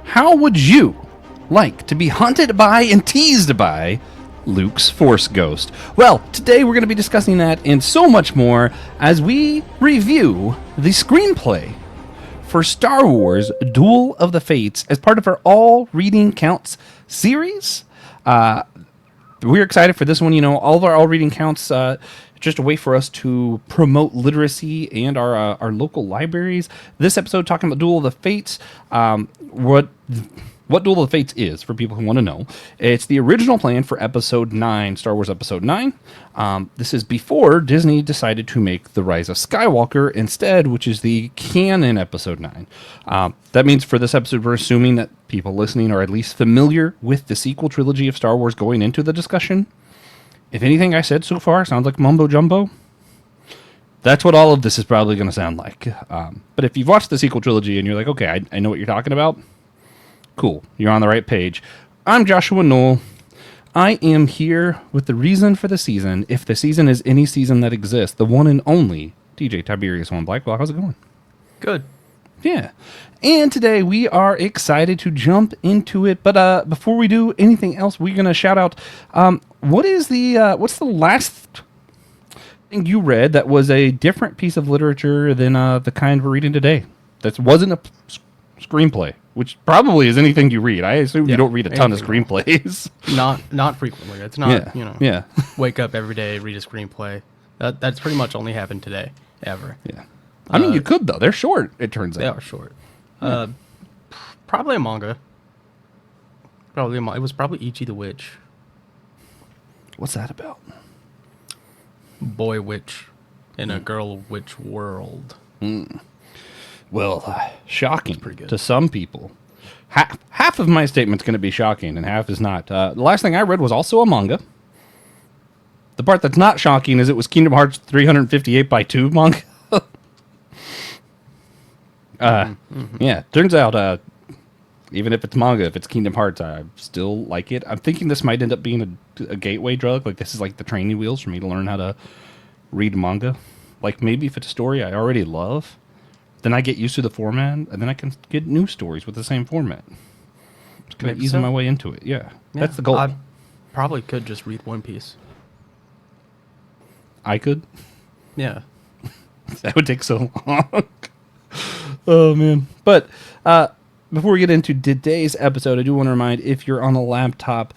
How would you like to be haunted by and teased by Luke's Force Ghost? Well, today we're going to be discussing that and so much more as we review the screenplay for Star Wars Duel of the Fates as part of our All Reading Counts series. We're excited for this one. You know, all of our All Reading Counts, just a way for us to promote literacy and our local libraries. This episode talking about Duel of the Fates. What Duel of the Fates is, for people who want to know. It's the original plan for Episode 9, Star Wars Episode 9. This is before Disney decided to make the Rise of Skywalker instead, which is the canon Episode 9. That means for this episode, we're assuming that people listening are at least familiar with the sequel trilogy of Star Wars going into the discussion. If anything I said so far sounds like mumbo-jumbo, that's what all of this is probably going to sound like. But if you've watched the sequel trilogy and you're like, okay, I know what you're talking about, cool, you're on the right page. I'm Joshua Noel. I am here with the reason for the season, if the season is any season that exists, the one and only TJ Tiberius One Blackwell. How's it going? Good. Yeah. And today we are excited to jump into it. But before we do anything else, we're going to shout out, what's the last thing you read that was a different piece of literature than the kind we're reading today? That wasn't a screenplay, which probably is anything you read. I assume you don't read a ton of screenplays. Not frequently. It's not, wake up every day, read a screenplay. That's pretty much only happened today, ever. Yeah. I mean, you could, though. They're short, it turns out. They are short. Probably a manga. It was probably Ichi the Witch. What's that about? Boy witch in a girl witch world. Well, shocking to some people. Half of my statement's going to be shocking, and half is not. The last thing I read was also a manga. The part that's not shocking is it was Kingdom Hearts 358 by 2 manga. Yeah, turns out, even if it's manga, if it's Kingdom Hearts, I still like it. I'm thinking this might end up being a gateway drug. Like, this is like the training wheels for me to learn how to read manga. Like, maybe if it's a story I already love, then I get used to the format, and then I can get new stories with the same format. Just kind of easing my way into it. Yeah, that's the goal. I probably could just read One Piece. I could? Yeah. That would take so long. Oh, man. But before we get into today's episode, I do want to remind, if you're on a laptop,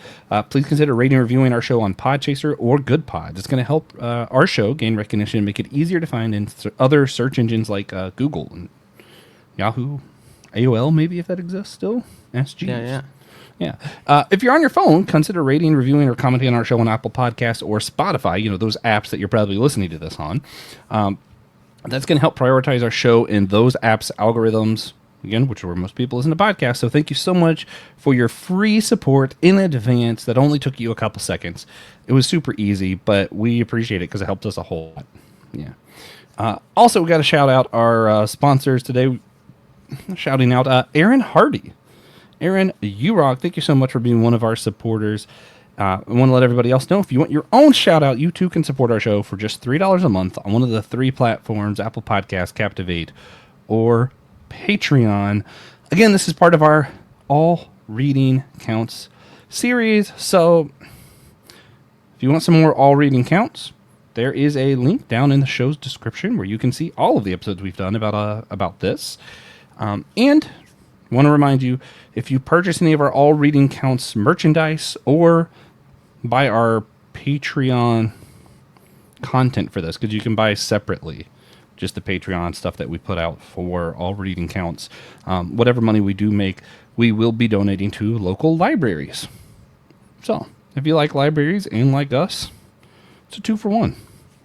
please consider rating and reviewing our show on Podchaser or Good Pods. It's going to help our show gain recognition and make it easier to find in other search engines like Google and Yahoo, AOL, maybe, if that exists still. SG. Yeah. If you're on your phone, consider rating, reviewing, or commenting on our show on Apple Podcasts or Spotify, those apps that you're probably listening to this on. That's going to help prioritize our show in those apps' algorithms, again, which are where most people listen to podcasts. So thank you so much for your free support in advance. That only took you a couple seconds. It was super easy, but we appreciate it because it helped us a whole lot. Yeah. Also, we got to shout out our sponsors today. Shouting out Aaron Hardy. Aaron, you rock. Thank you so much for being one of our supporters. I want to let everybody else know, if you want your own shout out, you too can support our show for just $3 a month on one of the 3 platforms: Apple Podcasts, Captivate, or Patreon. Again, this is part of our All Reading Counts series. So if you want some more All Reading Counts, there is a link down in the show's description where you can see all of the episodes we've done about this. And I want to remind you, if you purchase any of our All Reading Counts merchandise or buy our Patreon content for this, because you can buy separately just the Patreon stuff that we put out for All Reading Counts. Whatever money we do make, we will be donating to local libraries. So, if you like libraries and like us, it's a 2-for-1.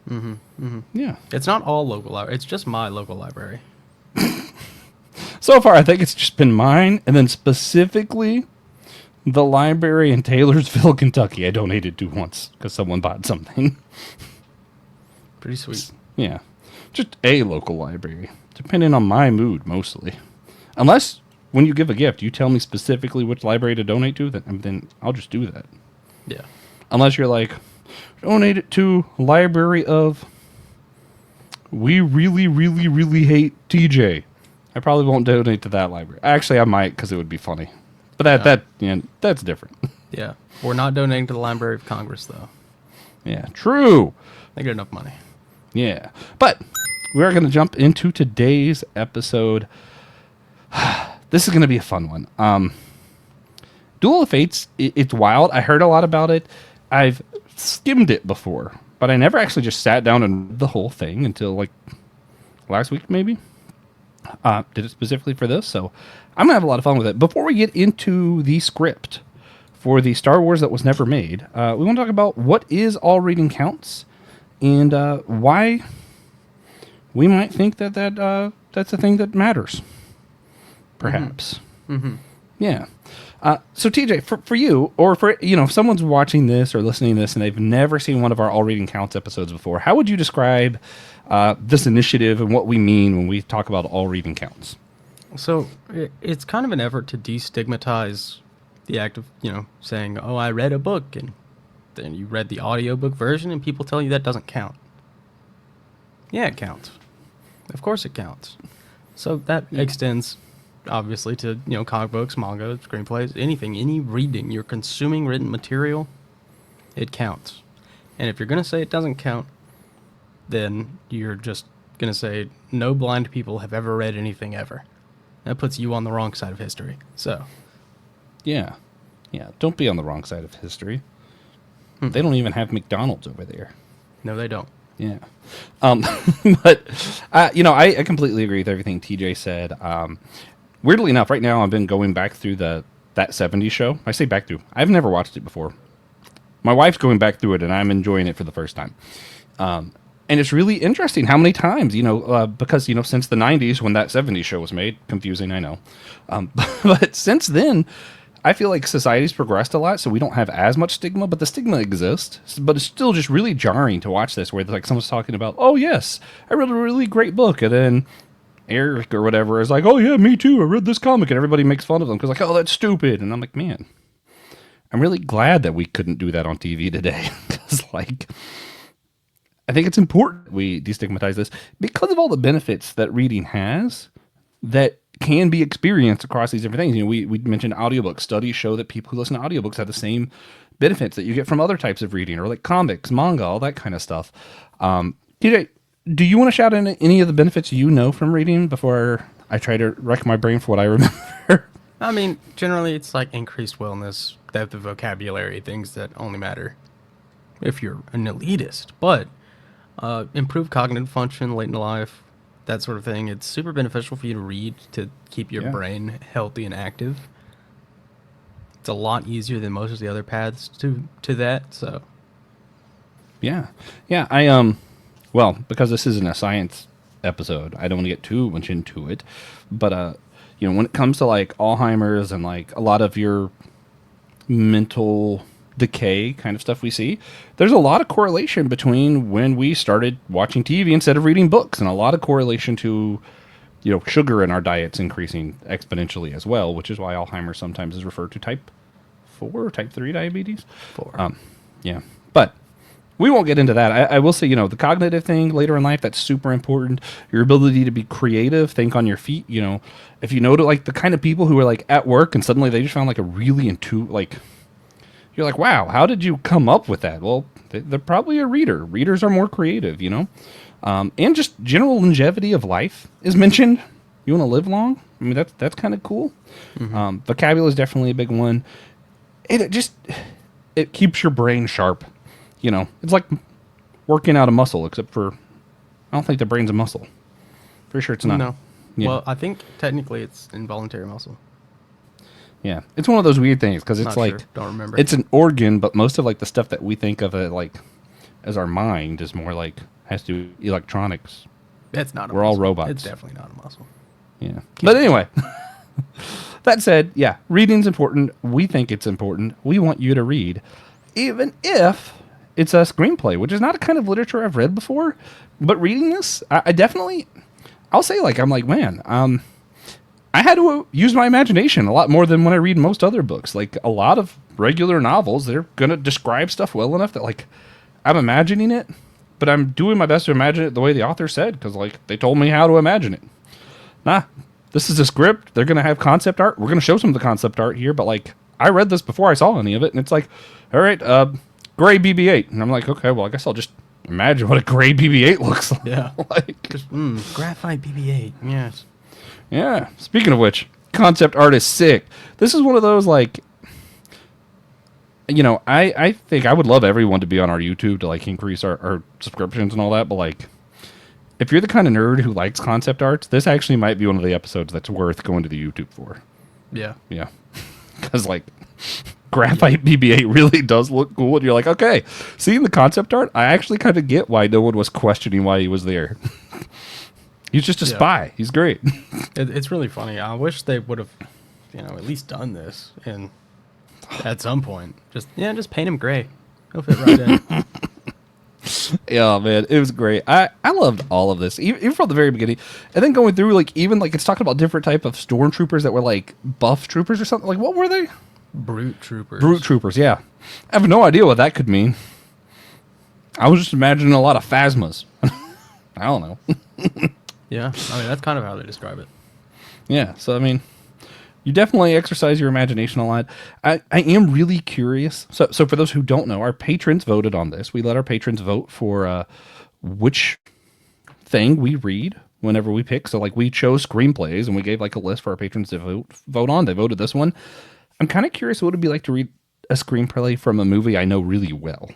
Mm-hmm. Mm-hmm. Yeah. It's not all local library. It's just my local library. So far, I think it's just been mine, and then specifically the library in Taylorsville, Kentucky. I donated to once because someone bought something. Pretty sweet. Yeah. Just a local library, depending on my mood, mostly. Unless, when you give a gift, you tell me specifically which library to donate to, then I'll just do that. Yeah. Unless you're like, donate it to Library of... We really, really, really hate TJ. I probably won't donate to that library. Actually, I might because it would be funny. But that's different. Yeah. We're not donating to the Library of Congress, though. Yeah, true. They get enough money. Yeah. But we are going to jump into today's episode. This is going to be a fun one. Duel of Fates, it's wild. I heard a lot about it. I've skimmed it before, but I never actually just sat down and read the whole thing until like last week, maybe. Did it specifically for this, so I'm going to have a lot of fun with it. Before we get into the script for the Star Wars that was never made, we want to talk about what is all reading counts and why we might think that that's a thing that matters. Perhaps. Mm-hmm. Yeah. So TJ, for you, or for, if someone's watching this or listening to this and they've never seen one of our all reading counts episodes before, how would you describe this initiative and what we mean when we talk about all reading counts? So it's kind of an effort to destigmatize the act of, saying, oh, I read a book, and then you read the audiobook version and people tell you that doesn't count. Yeah, it counts. Of course it counts. So that extends, obviously, to, comic books, manga, screenplays, anything, any reading. You're consuming written material, it counts. And if you're going to say it doesn't count, then you're just going to say no blind people have ever read anything ever. That puts you on the wrong side of history. So, yeah, don't be on the wrong side of history. They don't even have McDonald's over there. No, they don't. Yeah. But, I completely agree with everything TJ said. Weirdly enough, right now I've been going back through that 70s show. I say back through. I've never watched it before. My wife's going back through it, and I'm enjoying it for the first time. And it's really interesting how many times, because, since the 90s when that 70s show was made, confusing, I know. But since then, I feel like society's progressed a lot, so we don't have as much stigma, but the stigma exists. But it's still just really jarring to watch this, where like someone's talking about, oh, yes, I read a really great book, and then Eric or whatever is like, oh, yeah, me too, I read this comic, and everybody makes fun of them, because like, oh, that's stupid. And I'm like, man, I'm really glad that we couldn't do that on TV today, because like, I think it's important we destigmatize this because of all the benefits that reading has that can be experienced across these different things. We mentioned audiobooks. Studies show that people who listen to audiobooks have the same benefits that you get from other types of reading, or like comics, manga, all that kind of stuff. TJ, do you want to shout in any of the benefits you know from reading before I try to wreck my brain for what I remember? I mean, generally it's like increased wellness, depth of vocabulary, things that only matter if you're an elitist. But improved cognitive function late in life, that sort of thing. It's super beneficial for you to read to keep your brain healthy and active. It's a lot easier than most of the other paths to that. So, yeah. I well, because this isn't a science episode, I don't want to get too much into it. But when it comes to like Alzheimer's and like a lot of your mental decay kind of stuff we see, there's a lot of correlation between when we started watching TV instead of reading books, and a lot of correlation to sugar in our diets increasing exponentially as well, which is why Alzheimer's sometimes is referred to type 4 or type 3 diabetes. 4. Yeah, but we won't get into that. I will say, the cognitive thing later in life, that's super important. Your ability to be creative, think on your feet. If you know like the kind of people who are like at work and suddenly they just found like a really you're like, wow, how did you come up with that? Well, they're probably a reader. Readers are more creative, and just general longevity of life is mentioned. You want to live long? I mean, that's kind of cool. Mm-hmm. Vocabulary is definitely a big one. It keeps your brain sharp. It's like working out a muscle, except for I don't think the brain's a muscle. Pretty sure it's not. No. Yeah. Well, I think technically it's involuntary muscle. Yeah, it's one of those weird things because it's like don't remember. It's an organ, but most of like the stuff that we think of it like as our mind is more like has to do with electronics. It's not. We're all robots. It's definitely not a muscle. Yeah, but anyway, that said, yeah, reading's important. We think it's important. We want you to read, even if it's a screenplay, which is not a kind of literature I've read before. But reading this, I definitely, I'll say I'm like, man, I had to use my imagination a lot more than when I read most other books. Like a lot of regular novels, they're going to describe stuff well enough that like I'm imagining it, but I'm doing my best to imagine it the way the author said, because like they told me how to imagine it. Nah, this is a script. They're going to have concept art. We're going to show some of the concept art here, but like, I read this before I saw any of it, and it's like, all right, gray BB-8. And I'm like, okay, well, I guess I'll just imagine what a gray BB-8 looks like. Yeah. Like, Just, graphite BB-8. Yes. yeah. Speaking of which, concept art is sick. This is one of those, like, you know, I think I would love everyone to be on our YouTube to, like, increase our subscriptions and all that, but, like, if you're the kind of nerd who likes concept arts, this actually might be one of the episodes that's worth going to the YouTube for. Yeah. Yeah. Because, like, graphite BB-8 really does look cool. And you're like, okay, seeing the concept art, I actually kind of get why no one was questioning why he was there. He's just a spy. He's great. It's really funny. I wish they would have, at least done this and at some point. Just paint him gray. He'll fit right in. Yeah, man, it was great. I loved all of this, even from the very beginning, and then going through, like, even like it's talking about different type of stormtroopers that were like buff troopers or something. Like, what were they? Brute troopers. Brute troopers. Yeah, I have no idea what that could mean. I was just imagining a lot of phasmas. I don't know. Yeah, I mean that's kind of how they describe it. Yeah, so I mean, you definitely exercise your imagination a lot. I am really curious. So for those who don't know, our patrons voted on this. We let our patrons vote for which thing we read whenever we pick. So, like, we chose screenplays, and we gave, like, a list for our patrons to vote on. They voted this one. I'm kind of curious what it would be like to read a screenplay from a movie I know really well.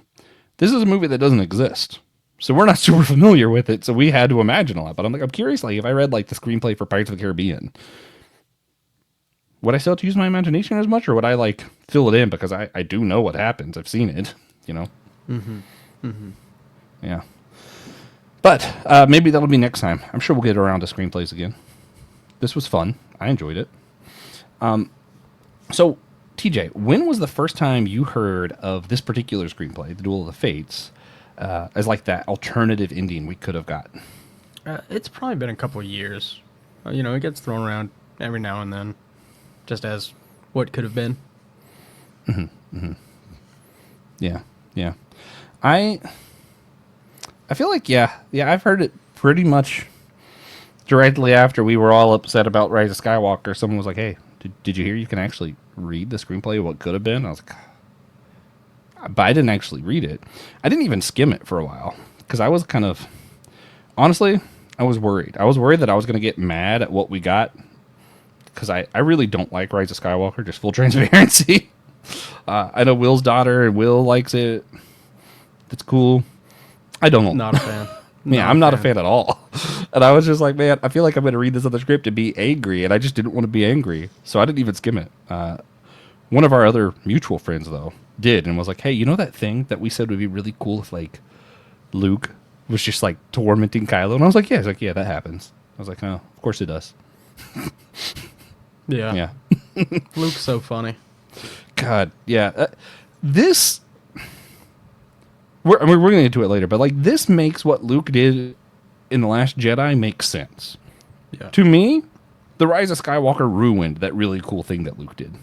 This is a movie that doesn't exist, so we're not super familiar with it, so we had to imagine a lot. But I'm curious, like, if I read, like, the screenplay for Pirates of the Caribbean, would I still have to use my imagination as much, or would I, like, fill it in because I do know what happens? I've seen it, you know? Mm-hmm. Mm-hmm. Yeah. But maybe that'll be next time. I'm sure we'll get around to screenplays again. This was fun. I enjoyed it. So, TJ, when was the first time you heard of this particular screenplay, The Duel of the Fates, as, like, that alternative ending we could have got? It's probably been a couple of years. It gets thrown around every now and then. Just as what could have been. Mm-hmm. Mm-hmm. Yeah. Yeah. I feel like, yeah, I've heard it pretty much directly after we were all upset about Rise of Skywalker. Someone was like, hey, did you hear you can actually read the screenplay of what could have been? I was like, but I didn't actually read it. I didn't even skim it for a while because I was kind of, honestly, I was worried. I was worried that I was going to get mad at what we got. Because I really don't like Rise of Skywalker, just full transparency. I know Will's daughter, and Will likes it. It's cool. I don't. Not a fan. I'm not a fan at all. And I was just like, man, I feel like I'm going to read this other script and be angry, and I just didn't want to be angry. So I didn't even skim it. One of our other mutual friends, though, did, and was like, hey, you know that thing that we said would be really cool if, like, Luke was just, like, tormenting Kylo? And I was like, yeah. He's like, yeah, that happens. I was like, oh, of course it does. Yeah. Yeah. Luke's so funny. God, yeah. This, we're going to get into it later, but, like, this makes what Luke did in The Last Jedi make sense. Yeah. To me, The Rise of Skywalker ruined that really cool thing that Luke did.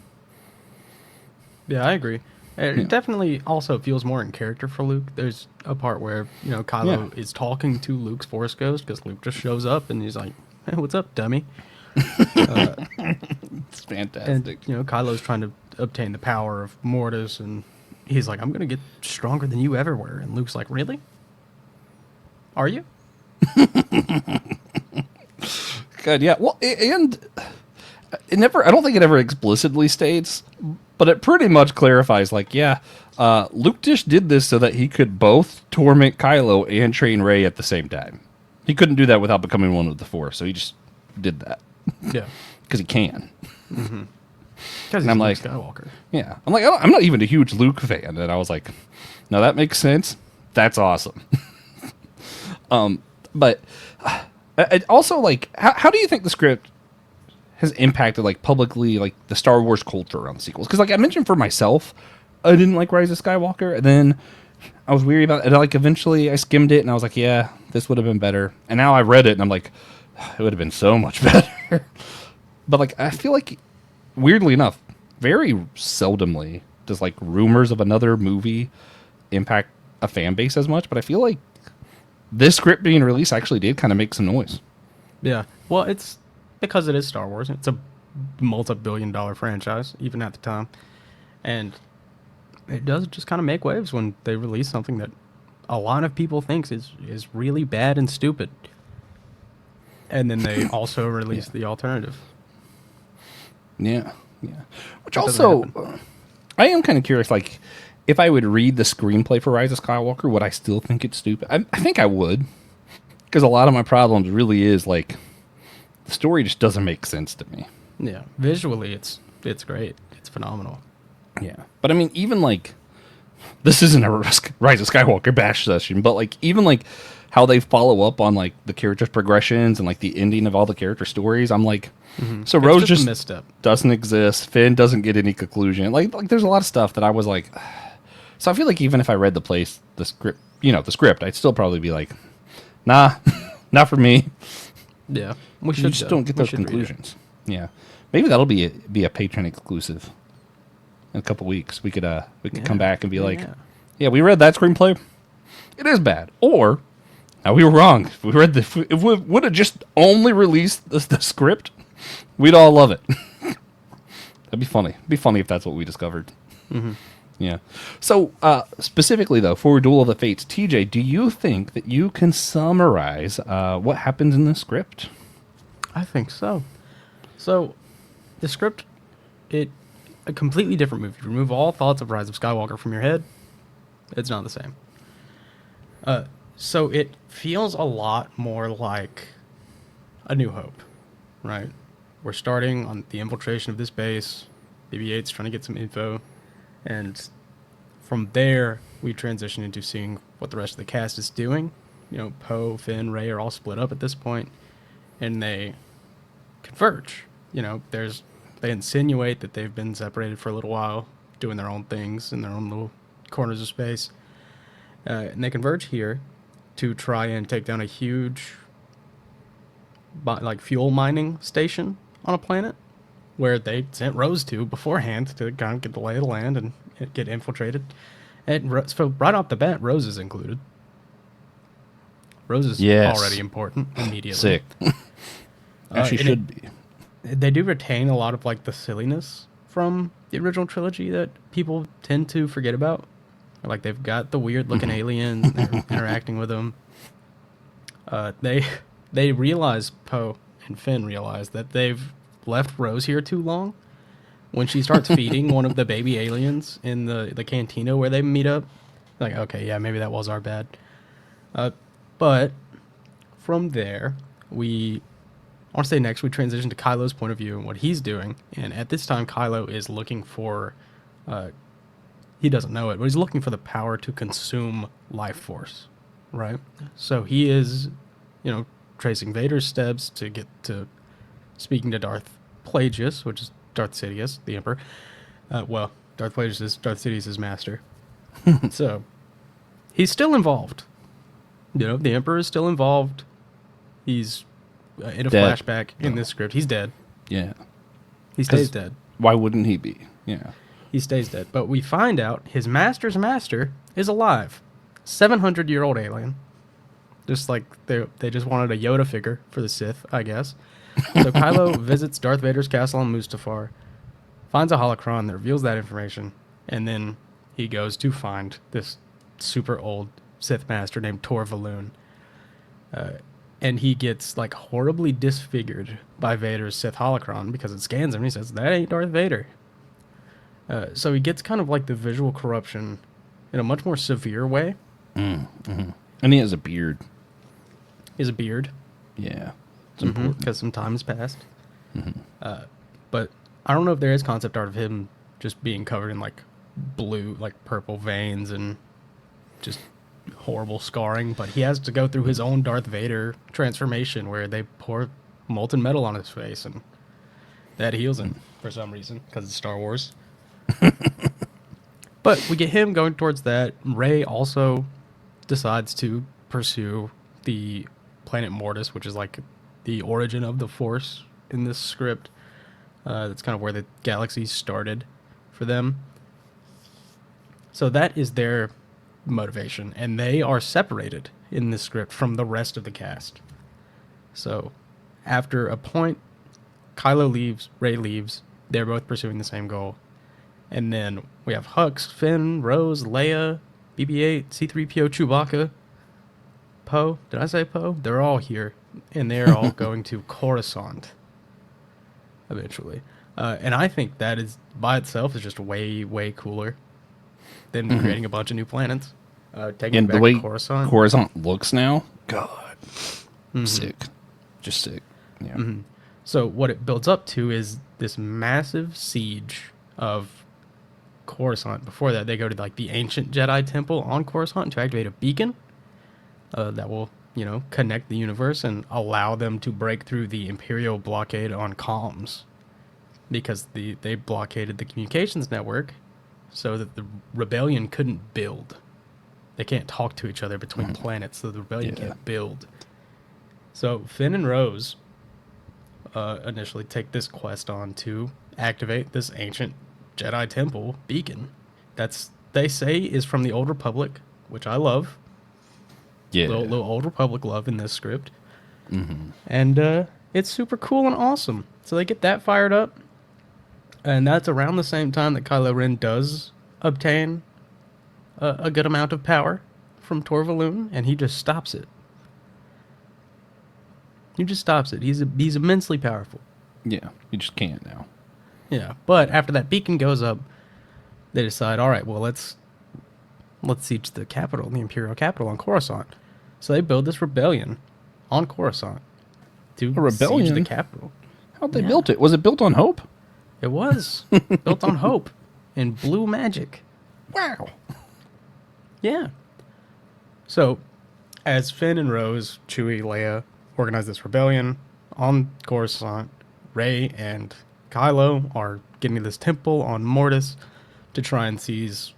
Yeah, I agree. It definitely also feels more in character for Luke. There's a part where, Kylo is talking to Luke's Force Ghost because Luke just shows up and he's like, hey, what's up, dummy? It's fantastic. And, Kylo's trying to obtain the power of Mortis, and he's like, I'm going to get stronger than you ever were. And Luke's like, really? Are you? God, yeah. Well, and it never, I don't think it ever explicitly states, but it pretty much clarifies, like, yeah, Luke just did this so that he could both torment Kylo and train Rey at the same time. He couldn't do that without becoming one with the Force, so he just did that. Yeah. Because he can. Mm-hmm. Because I'm like, like, Skywalker. Yeah. I'm like, I'm not even a huge Luke fan. And I was like, no, that makes sense. That's awesome. But it also, like, how do you think the script has impacted, like, publicly, like, the Star Wars culture around the sequels? Because, like, I mentioned for myself, I didn't like Rise of Skywalker. And then I was weary about it. And, like, eventually I skimmed it and I was like, yeah, this would have been better. And now I read it and I'm like, it would have been so much better. But, like, I feel like, weirdly enough, very seldomly does, like, rumors of another movie impact a fan base as much. But I feel like this script being released actually did kind of make some noise. Yeah. Well, it's because it is Star Wars. It's a multi-billion-dollar franchise, even at the time, and it does just kind of make waves when they release something that a lot of people thinks is really bad and stupid, and then they also release the alternative. Yeah, yeah. Which That doesn't also, happen. I am kind of curious. Like, if I would read the screenplay for Rise of Skywalker, would I still think it's stupid? I think I would, because a lot of my problems really is like the story just doesn't make sense to me. Yeah, visually, it's great. It's phenomenal. Yeah, but I mean, even like this isn't a Rise of Skywalker bash session, but like even like how they follow up on like the characters' progressions and like the ending of all the character stories, I'm like, so It's Rose just just a misstep. doesn't exist. Finn doesn't get any conclusion. Like there's a lot of stuff that I was like, so I feel like even if I read the script, I'd still probably be like, nah, not for me. Yeah, we You just don't get those conclusions. Yeah, maybe that'll be a Patreon exclusive. In a couple weeks, we could come back and be like, yeah, we read that screenplay. It is bad. Or, now we were wrong. If we would have just only released the script, we'd all love it. That'd be funny. It'd be funny if that's what we discovered. Mm-hmm. Yeah. So, specifically though, for Duel of the Fates, TJ, do you think that you can summarize what happens in the script? I think so. So, the script, a completely different movie. You remove all thoughts of Rise of Skywalker from your head, it's not the same. So it feels a lot more like A New Hope, right? We're starting on the infiltration of this base. BB-8's trying to get some info, and from there we transition into seeing what the rest of the cast is doing. You know, Poe, Finn, Rey are all split up at this point, and they converge. You know, they insinuate that they've been separated for a little while, doing their own things in their own little corners of space. And they converge here to try and take down a huge fuel mining station on a planet where they sent Rose to beforehand to kind of get the lay of the land and get infiltrated. And so right off the bat, Rose is included. Rose is already important immediately. Sick. As she should be. They do retain a lot of like the silliness from the original trilogy that people tend to forget about. Like they've got the weird looking aliens, they're interacting with them. They realize, Poe and Finn realize that they've left Rose here too long. When she starts feeding one of the baby aliens in the cantina where they meet up, like, okay, yeah, maybe that was our bad. But from there, I want to say next we transition to Kylo's point of view and what he's doing. And at this time, Kylo is looking for, he doesn't know it, but he's looking for the power to consume life force, right? So he is, tracing Vader's steps to get to speaking to Darth Plagueis, which is Darth Sidious, the Emperor. Darth Plagueis is Darth Sidious' master. So he's still involved. The Emperor is still involved. He's in a dead. Flashback in this script. He's dead. Yeah. He stays dead. Why wouldn't he be? Yeah. He stays dead. But we find out his master's master is alive. 700-year-old alien. Just like they just wanted a Yoda figure for the Sith, I guess. So Kylo visits Darth Vader's castle on Mustafar, finds a holocron that reveals that information, and then he goes to find this super old Sith master named Tor Valoon. And he gets like horribly disfigured by Vader's Sith holocron because it scans him and he says, that ain't Darth Vader. So he gets kind of like the visual corruption in a much more severe way. Mm-hmm. And he has a beard. He has a beard. Yeah. It's important. Because some time has passed. Mm-hmm. But I don't know if there is concept art of him just being covered in like blue, like purple veins and just horrible scarring. But he has to go through his own Darth Vader transformation where they pour molten metal on his face and that heals him for some reason because it's Star Wars. But we get him going towards that. Rey also decides to pursue the planet Mortis, which is like the origin of the Force in this script. That's kind of where the galaxy started for them. So that is their motivation, and they are separated in this script from the rest of the cast. So after a point, Kylo leaves, Rey leaves. They're both pursuing the same goal. And then we have Hux, Finn, Rose, Leia, BB-8, C-3PO, Chewbacca, Poe. Did I say Poe? They're all here, and they're all going to Coruscant eventually. And I think that is, by itself, is just way, way cooler than creating a bunch of new planets. Taking And it the back way to Coruscant. Coruscant looks now, God, sick. Just sick. Yeah. So what it builds up to is this massive siege of Coruscant. Before that, they go to like the ancient Jedi temple on Coruscant to activate a beacon that will, connect the universe and allow them to break through the Imperial blockade on comms, because they blockaded the communications network so that the rebellion couldn't build. They can't talk to each other between planets, so the rebellion can't build. So Finn and Rose initially take this quest on to activate this ancient Jedi temple beacon. That's, they say, is from the Old Republic, which I love. Yeah. Little Old Republic love in this script. And it's super cool and awesome. So they get that fired up. And that's around the same time that Kylo Ren does obtain a good amount of power from Torvaloon, and he just stops it. He just stops it. He's immensely powerful. Yeah. You just can't now. Yeah, but after that beacon goes up, they decide, all right, well, let's siege the capital, the Imperial capital on Coruscant. So they build this rebellion on Coruscant to siege the capital. How'd they build it? Was it built on hope? It was built on hope and blue magic. Wow. Yeah. So, as Finn and Rose, Chewie, Leia organize this rebellion on Coruscant, Rey and Kylo are getting to this temple on Mortis to try and seize,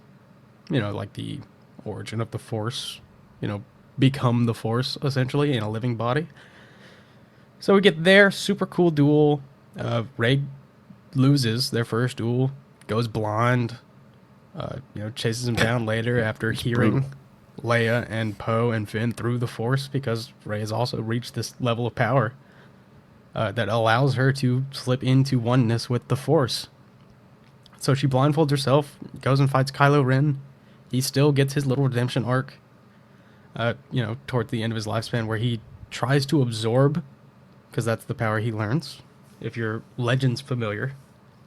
like the origin of the Force, become the Force, essentially, in a living body. So we get there, super cool duel. Rey loses their first duel, goes blind, chases him down later after hearing Leia and Poe and Finn through the Force, because Rey has also reached this level of power that allows her to slip into oneness with the Force. So she blindfolds herself, goes and fights Kylo Ren. He still gets his little redemption arc, towards the end of his lifespan, where he tries to absorb, because that's the power he learns. If you're Legends familiar,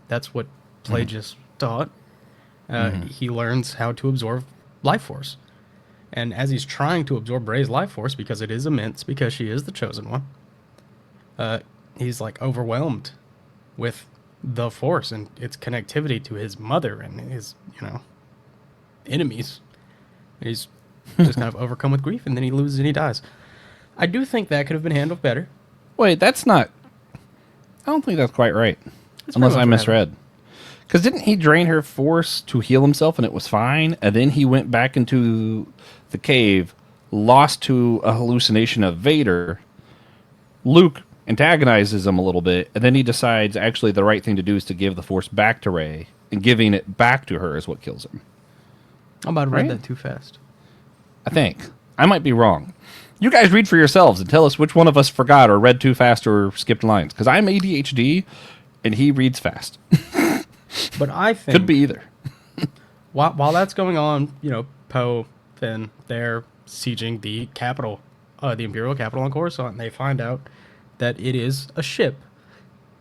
that's what Plagueis taught. He learns how to absorb life force. And as he's trying to absorb Rey's life force, because it is immense, because she is the chosen one, he's like overwhelmed with the Force and its connectivity to his mother and his, enemies. And he's just kind of overcome with grief, and then he loses and he dies. I do think that could have been handled better. Wait, that's not... I don't think that's quite right. Unless I misread. Because didn't he drain her force to heal himself and it was fine? And then he went back into the cave, lost to a hallucination of Vader. Luke antagonizes him a little bit, and then he decides actually the right thing to do is to give the force back to Rey, and giving it back to her is what kills him. I might have read that too fast. I think. I might be wrong. You guys read for yourselves and tell us which one of us forgot or read too fast or skipped lines. Because I'm ADHD, and he reads fast. But I think... Could be either. while that's going on, Poe, Finn, they're sieging the capital, the Imperial capital on Coruscant, and they find out that it is a ship.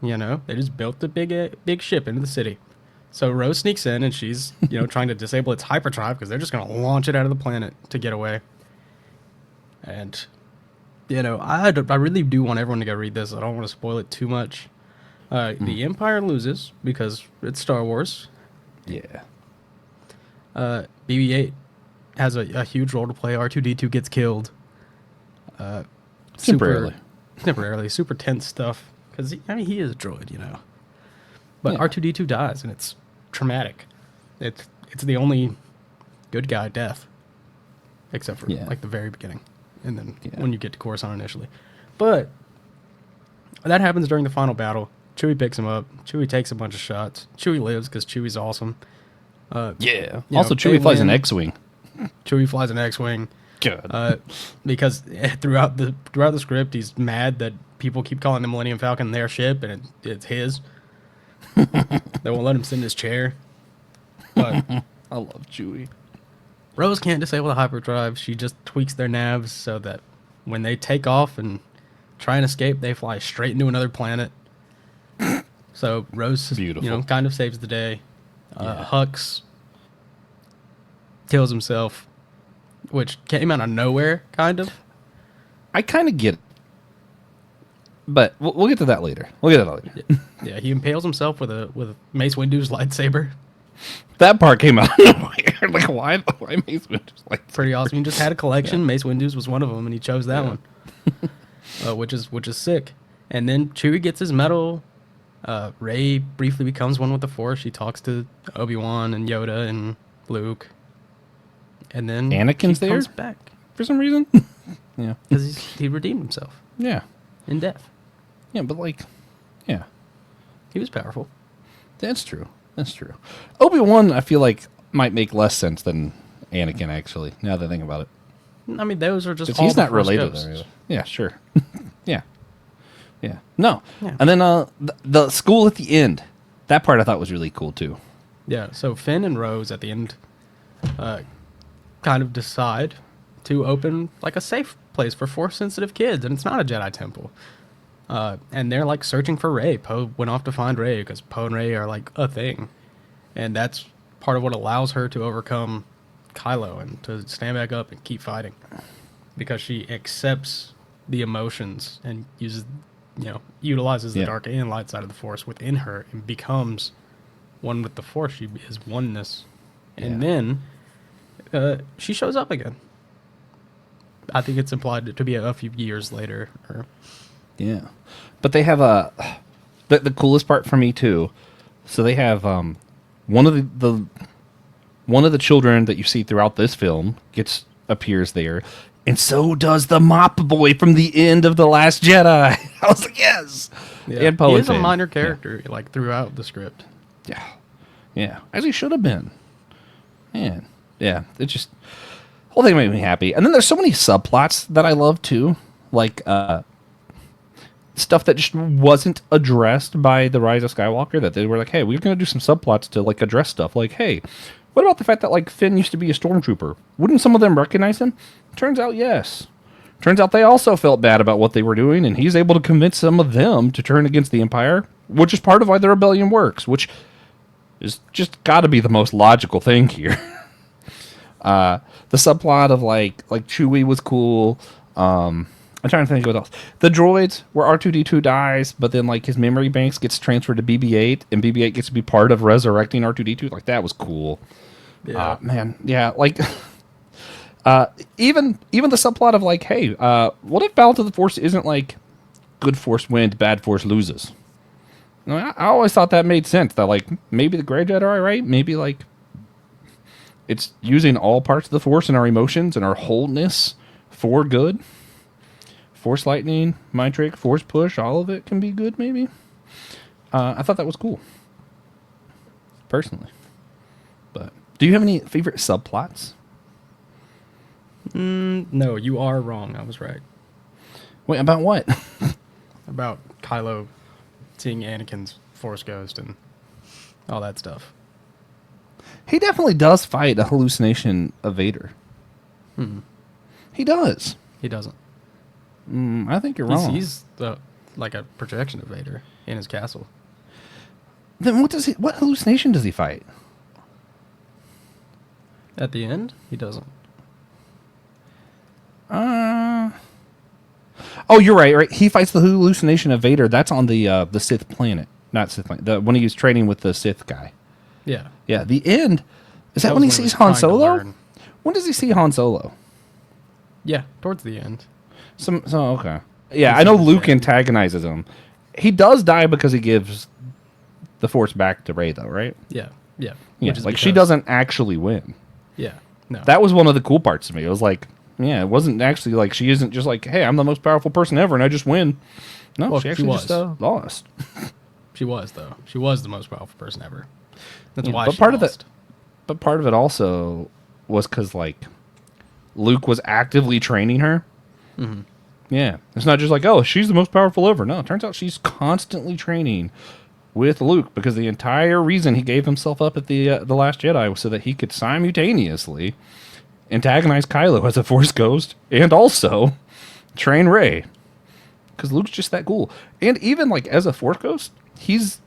They just built a big ship into the city. So Rose sneaks in, and she's, trying to disable its hyperdrive, because they're just going to launch it out of the planet to get away. And, I really do want everyone to go read this. I don't want to spoil it too much. The Empire loses, because it's Star Wars. Yeah. BB-8 has a huge role to play. R2-D2 gets killed. Temporarily. Super tense stuff. Because, he is a droid, But R2-D2 dies, and it's traumatic. It's the only good guy death. Except for, the very beginning. And then when you get to Coruscant initially. But that happens during the final battle. Chewie picks him up. Chewie takes a bunch of shots. Chewie lives because Chewie's awesome. Also, Chewie flies an X-Wing. Chewie flies an X-Wing. Good. Because throughout the script, he's mad that people keep calling the Millennium Falcon their ship, and it's his. They won't let him sit in his chair. But I love Chewie. Rose can't disable the hyperdrive. She just tweaks their navs so that when they take off and try and escape, they fly straight into another planet. So Rose, Beautiful. kind of saves the day. Hux kills himself, which came out of nowhere, kind of. I kind of get it. But we'll get to that later. Yeah, he impales himself with a Mace Windu's lightsaber. That part came out of nowhere. Like, why Mace Windu's like Pretty awesome. He just had a collection. Yeah. Mace Windu's was one of them, and he chose that one, which is sick. And then Chewie gets his medal. Rey briefly becomes one with the Force. She talks to Obi-Wan and Yoda and Luke. And then Anakin's there? Comes back For some reason? Yeah. Because he redeemed himself. Yeah. In death. Yeah, but yeah. He was powerful. That's true. Obi-Wan, I feel like, might make less sense than Anakin, actually, now that I think about it. I mean, those are just all he's the not Force related ghosts. there. Yeah, sure. Yeah. No. Yeah. And then the school at the end, that part I thought was really cool, too. Yeah, so Finn and Rose at the end kind of decide to open like a safe place for Force-sensitive kids, and it's not a Jedi temple. And they're like searching for Rey. Poe went off to find Rey because Poe and Rey are like a thing. And that's part of what allows her to overcome Kylo and to stand back up and keep fighting. Because she accepts the emotions and utilizes the dark and light side of the Force within her and becomes one with the Force. She is oneness. And then she shows up again. I think it's implied to be a few years later. Yeah. But they have the coolest part for me too. So they have one of the children that you see throughout this film appears there, and so does the mop boy from the end of The Last Jedi. I was like, yes. Yeah. And Poe he and is a Finn. minor character like throughout the script. Yeah. As he should have been. Man. Yeah. It just whole thing made me happy. And then there's so many subplots that I love too. Like stuff that just wasn't addressed by the Rise of Skywalker, that they were like, hey, we're going to do some subplots to like address stuff. Like, hey, what about the fact that like Finn used to be a stormtrooper? Wouldn't some of them recognize him? Turns out, yes. Turns out they also felt bad about what they were doing, and he's able to convince some of them to turn against the Empire, which is part of why the rebellion works, which is just got to be the most logical thing here. The subplot of like Chewie was cool. I'm trying to think of what else. The droids, where R2-D2 dies, but then like his memory banks gets transferred to BB-8, and BB-8 gets to be part of resurrecting R2-D2. Like that was cool. Yeah, man. Yeah, like even the subplot of like, hey, what if Balance of the Force isn't like good Force wins, bad Force loses? I always thought that made sense. That like maybe the Grey Jedi, right? Maybe like it's using all parts of the Force and our emotions and our wholeness for good. Force lightning, mind trick, Force push, all of it can be good, maybe. I thought that was cool, personally. But do you have any favorite subplots? No, you are wrong. I was right. Wait, about what? About Kylo seeing Anakin's Force ghost and all that stuff. He definitely does fight a hallucination of Vader. He does. He doesn't. I think you're wrong. He's like a projection of Vader in his castle. Then what hallucination does he fight? At the end, he doesn't. Oh, you're right. He fights the hallucination of Vader. That's on the Sith planet, not Sith planet. When he was training with the Sith guy. Yeah. Yeah. The end. Is that when he sees Han Solo? When does he see Han Solo? Yeah, towards the end. Okay. Yeah, I know Luke antagonizes him. He does die because he gives the Force back to Rey, though, right? Yeah. Like she doesn't actually win. Yeah. No. That was one of the cool parts to me. It was like, yeah, it wasn't actually like she isn't just like, hey, I'm the most powerful person ever and I just win. No, well, she actually just lost. She was, though. She was the most powerful person ever. That's Yeah, why but she part lost. of it also was because like Luke was actively training her. Mm-hmm. Yeah. It's not just like, oh, she's the most powerful ever. No, it turns out she's constantly training with Luke, because the entire reason he gave himself up at the Last Jedi was so that he could simultaneously antagonize Kylo as a Force ghost and also train Rey. Because Luke's just that cool. And even like as a Force ghost, he's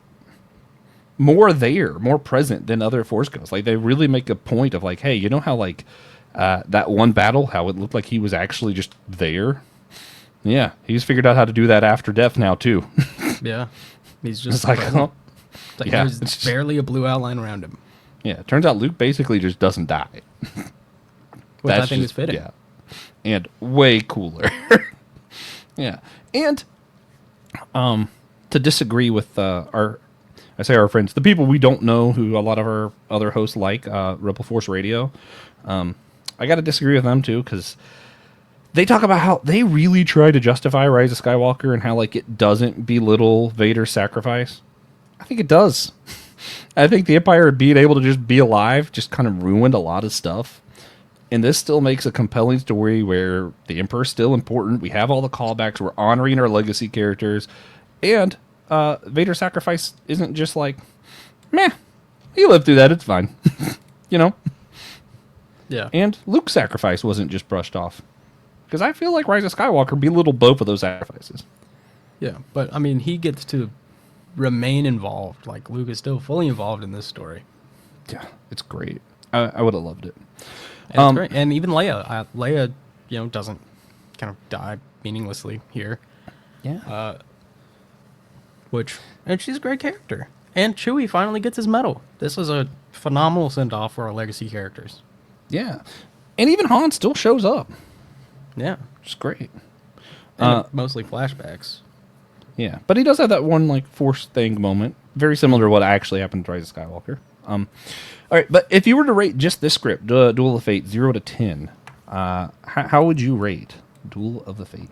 more present than other Force ghosts. Like they really make a point of like, hey, you know how like that one battle, how it looked like he was actually just there? Yeah, he's figured out how to do that after death now too. Yeah. He's just It's like, oh, like yeah, there's it's just- barely a blue outline around him. yeah. It turns out Luke basically just doesn't die. Which I That's think is just- fitting. Yeah, and way cooler. Yeah, and to disagree with our friends, the people we don't know, who a lot of our other hosts like, Rebel Force Radio. I got to disagree with them too, because they talk about how they really try to justify Rise of Skywalker and how like it doesn't belittle Vader's sacrifice. I think it does. I think the Empire being able to just be alive just kind of ruined a lot of stuff. And this still makes a compelling story where the Emperor's still important. We have all the callbacks. We're honoring our legacy characters. And Vader's sacrifice isn't just like, meh, he lived through that. It's fine. You know? Yeah. And Luke's sacrifice wasn't just brushed off. Because I feel like Rise of Skywalker belittled both of those sacrifices. Yeah. But I mean, he gets to remain involved. Like Luke is still fully involved in this story. Yeah, it's great. I would have loved it. And it's great. And even Leia, Leia, doesn't kind of die meaninglessly here. Yeah. And she's a great character. And Chewie finally gets his medal. This is a phenomenal send-off for our legacy characters. Yeah. And even Han still shows up. Yeah. Which is great. And mostly flashbacks. Yeah. But he does have that one, like, Force thing moment. Very similar to what actually happened to Rise of Skywalker. All right. But if you were to rate just this script, Duel of Fate, 0 to 10, how would you rate Duel of the Fate?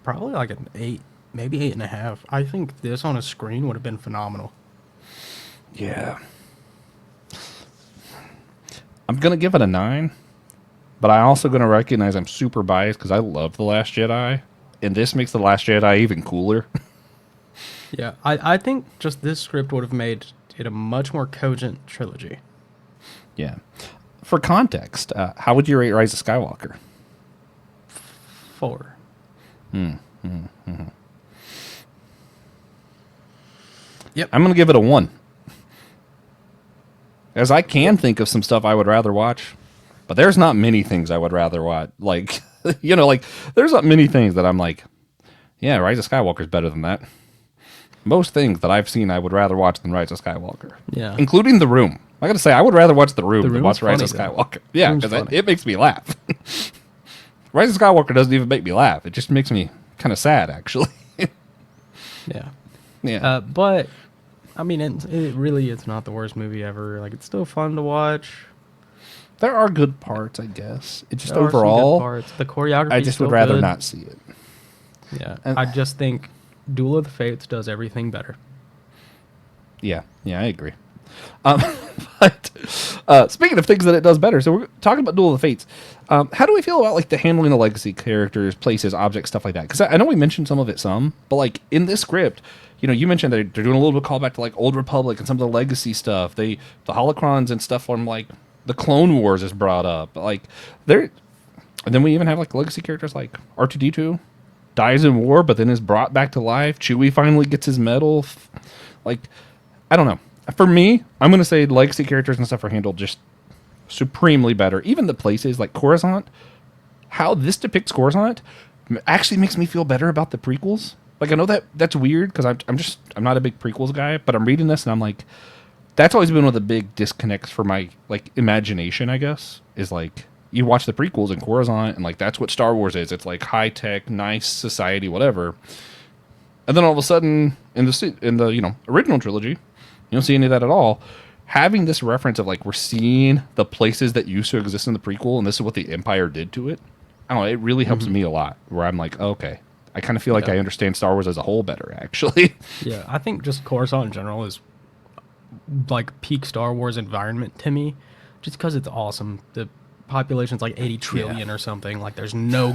Probably like an 8, maybe 8.5. I think this on a screen would have been phenomenal. Yeah. I'm going to give it a 9, but I'm also going to recognize I'm super biased because I love The Last Jedi, and this makes The Last Jedi even cooler. Yeah, I think just this script would have made it a much more cogent trilogy. Yeah. For context, how would you rate Rise of Skywalker? 4. Yep. I'm going to give it a 1. As I can think of some stuff I would rather watch, but there's not many things I would rather watch. Like, there's not many things that I'm like, yeah, Rise of Skywalker is better than that. Most things that I've seen I would rather watch than Rise of Skywalker. Yeah. Including The Room. I got to say, I would rather watch The Room than watch Rise of funny, Skywalker. Yeah, Room's because funny. it makes me laugh. Rise of Skywalker doesn't even make me laugh. It just makes me kind of sad, actually. Yeah. Yeah. But, I mean, it really is not the worst movie ever. Like, it's still fun to watch. There are good parts, I guess. It just There are some good overall, parts. The choreography I just would rather good. not see it. Yeah. And- I just think Duel of the Fates does everything better. Yeah, I agree. But speaking of things that it does better, so we're talking about Duel of the Fates. How do we feel about like the handling of legacy characters, places, objects, stuff like that? Because I know we mentioned some of it but like in this script, you mentioned that they're doing a little bit callback to like Old Republic and some of the legacy stuff. The holocrons and stuff from like the Clone Wars is brought up. Like there, and then we even have like legacy characters like R2-D2 dies in war, but then is brought back to life. Chewie finally gets his medal. Like, I don't know. For me, I'm going to say legacy characters and stuff are handled just supremely better. Even the places like Coruscant, how this depicts Coruscant actually makes me feel better about the prequels. Like, I know that's weird because I'm not a big prequels guy, but I'm reading this and I'm like, that's always been one of the big disconnects for my like imagination, I guess, is like you watch the prequels in Coruscant and like that's what Star Wars is. It's like high tech, nice society, whatever. And then all of a sudden in the original trilogy, you don't see any of that at all. Having this reference of like we're seeing the places that used to exist in the prequel and this is what the Empire did to it. I don't know, it really helps me a lot where I'm like, okay, I kind of feel like I understand Star Wars as a whole better, actually. Yeah, I think just Coruscant in general is like peak Star Wars environment to me, just because it's awesome. The population's like 80 trillion or something. Like, there's no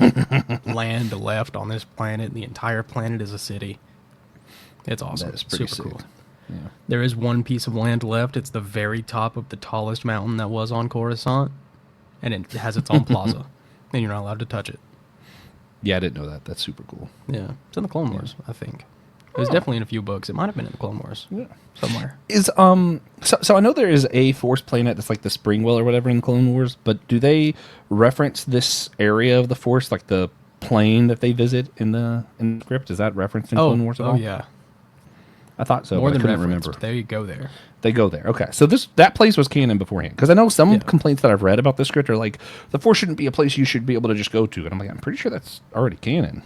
land left on this planet. The entire planet is a city. It's awesome. That is pretty Super sick. cool. Yeah. There is one piece of land left. It's the very top of the tallest mountain that was on Coruscant, and it has its own plaza, and you're not allowed to touch it. Yeah, I didn't know that. That's super cool. Yeah, it's in the Clone Wars, I think. It was definitely in a few books. It might have been in the Clone Wars. Yeah. Somewhere. Is so I know there is a Force planet that's like the Springwell or whatever in Clone Wars, but do they reference this area of the Force, like the plane that they visit in the script? Is that referenced in Clone Wars at all? Oh, yeah. I thought so. More but than I couldn't reference, remember. but there you go there. They go there. Okay, so that place was canon beforehand, because I know some complaints that I've read about this script are like the Force shouldn't be a place you should be able to just go to, and I'm like, I'm pretty sure that's already canon.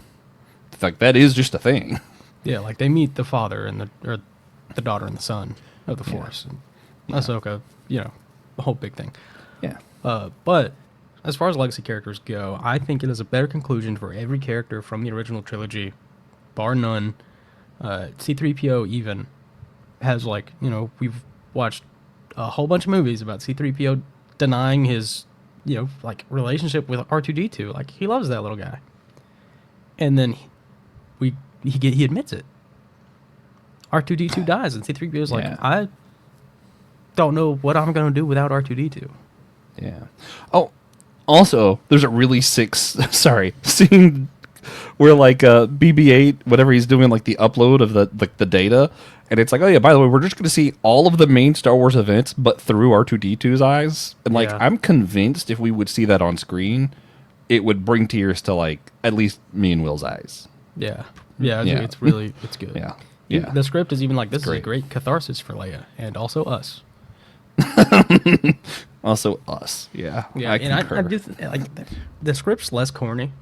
It's like that is just a thing. Yeah, like they meet the father and the daughter and the son of the Force. And Ahsoka, the whole big thing. Yeah. But as far as legacy characters go, I think it is a better conclusion for every character from the original trilogy, bar none. C-3PO even has we've watched a whole bunch of movies about C-3PO denying his, relationship with R2-D2. Like, he loves that little guy. And then he admits it. R2-D2 dies, and C-3PO is like, I don't know what I'm going to do without R2-D2. Yeah. Oh, also, there's a really sick, scene where BB-8, whatever he's doing, like the upload of the data, and it's like, oh yeah, by the way, we're just going to see all of the main Star Wars events, but through R2-D2's eyes. And I'm convinced if we would see that on screen, it would bring tears to at least me and Will's eyes. Yeah. Yeah, it's good. Yeah. Yeah. The script is even like, this is a great catharsis for Leia, and also us. Also us. Yeah. Yeah, I do the script's less corny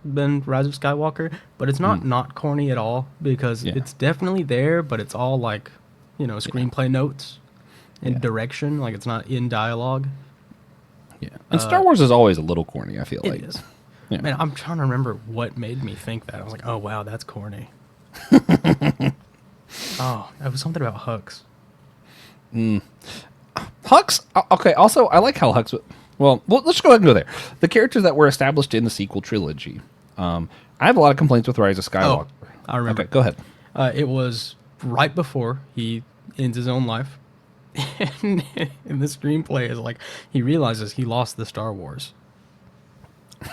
than Rise of Skywalker, but it's not corny at all, because it's definitely there, but it's all screenplay notes and direction. Like, it's not in dialogue. Yeah. And Star Wars is always a little corny, I feel like. It is. Yeah. Man, I'm trying to remember what made me think that. I was like, oh, wow, that's corny. Oh, it was something about Hux. Hux, okay, also, I like how Hux... Well, let's go ahead and go there. The characters that were established in the sequel trilogy. I have a lot of complaints with Rise of Skywalker. Oh, I remember. Okay, go ahead. It was right before he ends his own life. And the screenplay is like, he realizes he lost the Star Wars.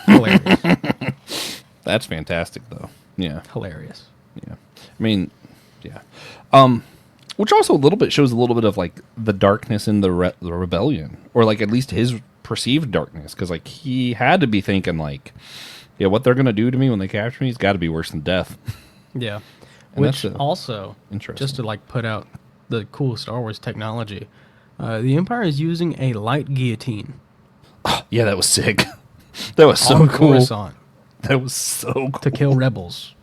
Hilarious. That's fantastic, though. Yeah. Hilarious. Yeah. I mean, yeah. Which also a little bit shows a little bit of the darkness in the rebellion, or at least his perceived darkness, because he had to be thinking what they're gonna do to me when they capture me has got to be worse than death. Yeah. And which also, interesting. just to put out the cool Star Wars technology, the Empire is using a light guillotine. Yeah, that was sick. That was so cool. Coruscant. That was so cool. To kill rebels.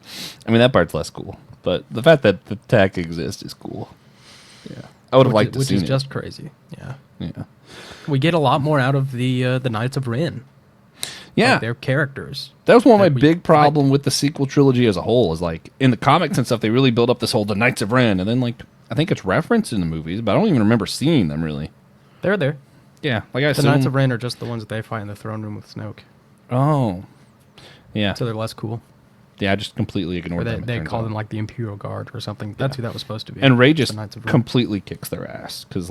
I mean, that part's less cool, but the fact that the tech exists is cool. Yeah, I would have liked to see it. Which is just crazy. Yeah. Yeah. We get a lot more out of the Knights of Ren. Yeah. Their characters. That was one of my big problem with the sequel trilogy as a whole, is in the comics and stuff, they really build up this whole the Knights of Ren, and then I think it's referenced in the movies, but I don't even remember seeing them really. They're there. Yeah. I the assume... Knights of Ren are just the ones that they fight in the throne room with Snoke. Oh. Yeah. So they're less cool. Yeah, I just completely ignored them. They call them the Imperial Guard or something. That's who that was supposed to be. And Rey just completely kicks their ass, because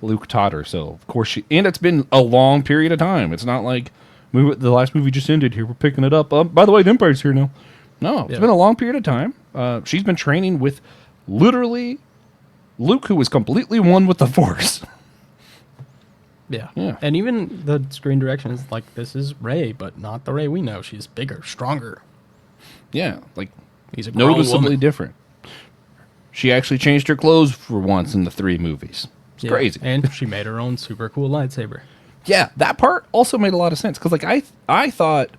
Luke taught her, so of course she... And it's been a long period of time. It's not like the last movie just ended here, we're picking it up. By the way, the Empire's here now. No, it's been a long period of time. She's been training with literally Luke, who was completely one with the Force. Yeah. And even the screen direction is this is Rey, but not the Rey we know. She's bigger, stronger. Yeah, he's a grown noticeably woman. different. She actually changed her clothes for once in the 3 movies. It's crazy. And she made her own super cool lightsaber. Yeah, that part also made a lot of sense, because I thought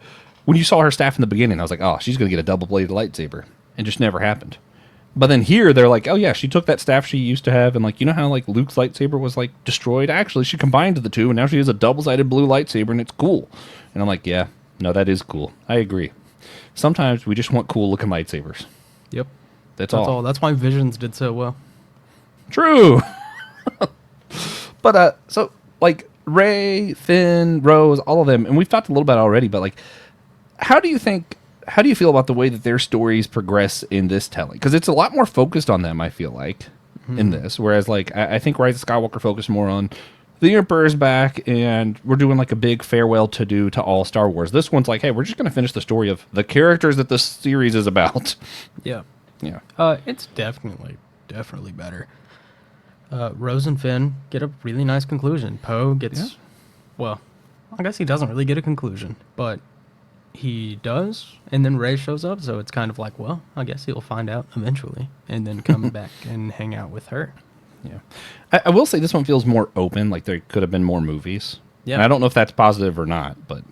when you saw her staff in the beginning, I was like, oh, she's going to get a double-bladed lightsaber. It just never happened. But then here, they're like, oh yeah, she took that staff she used to have, and you know how Luke's lightsaber was destroyed? Actually, she combined the two, and now she has a double-sided blue lightsaber, and it's cool. And I'm like, yeah, no, that is cool. I agree. Sometimes we just want cool-looking lightsabers. Yep. That's all. That's why Visions did so well. True. But, so, Rey, Finn, Rose, all of them, and we've talked a little bit already, but like, how do you feel about the way that their stories progress in this telling? Because it's a lot more focused on them, I feel like, in this. Whereas, like, I think Rise of Skywalker focused more on the Emperor's back, and we're doing like a big farewell to all Star Wars. This one's like, hey, we're just going to finish the story of the characters that this series is about. Yeah. Yeah. It's definitely better. Rose and Finn get a really nice conclusion. Poe gets, well, I guess he doesn't really get a conclusion, but he does, and then Rey shows up, so it's kind of like, well, I guess he'll find out eventually, and then come back and hang out with her. Yeah. I will say this one feels more open, like there could have been more movies. Yeah. And I don't know if that's positive or not, but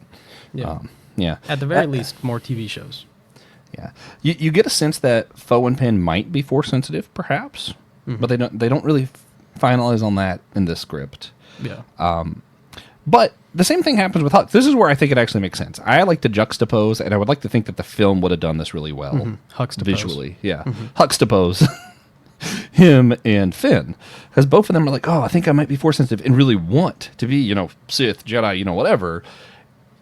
Yeah. yeah. At the very least, more TV shows. Yeah. You get a sense that Foe and Finn might be force sensitive, perhaps, but they don't really finalize on that in this script. Yeah. But the same thing happens with Hux. This is where I think it actually makes sense. I like to juxtapose, and I would like to think that the film would have done this really well. Juxtapose. Visually. Yeah. Juxtapose him and Finn. Because both of them are like, oh, I think I might be force sensitive and really want to be, Sith, Jedi, whatever.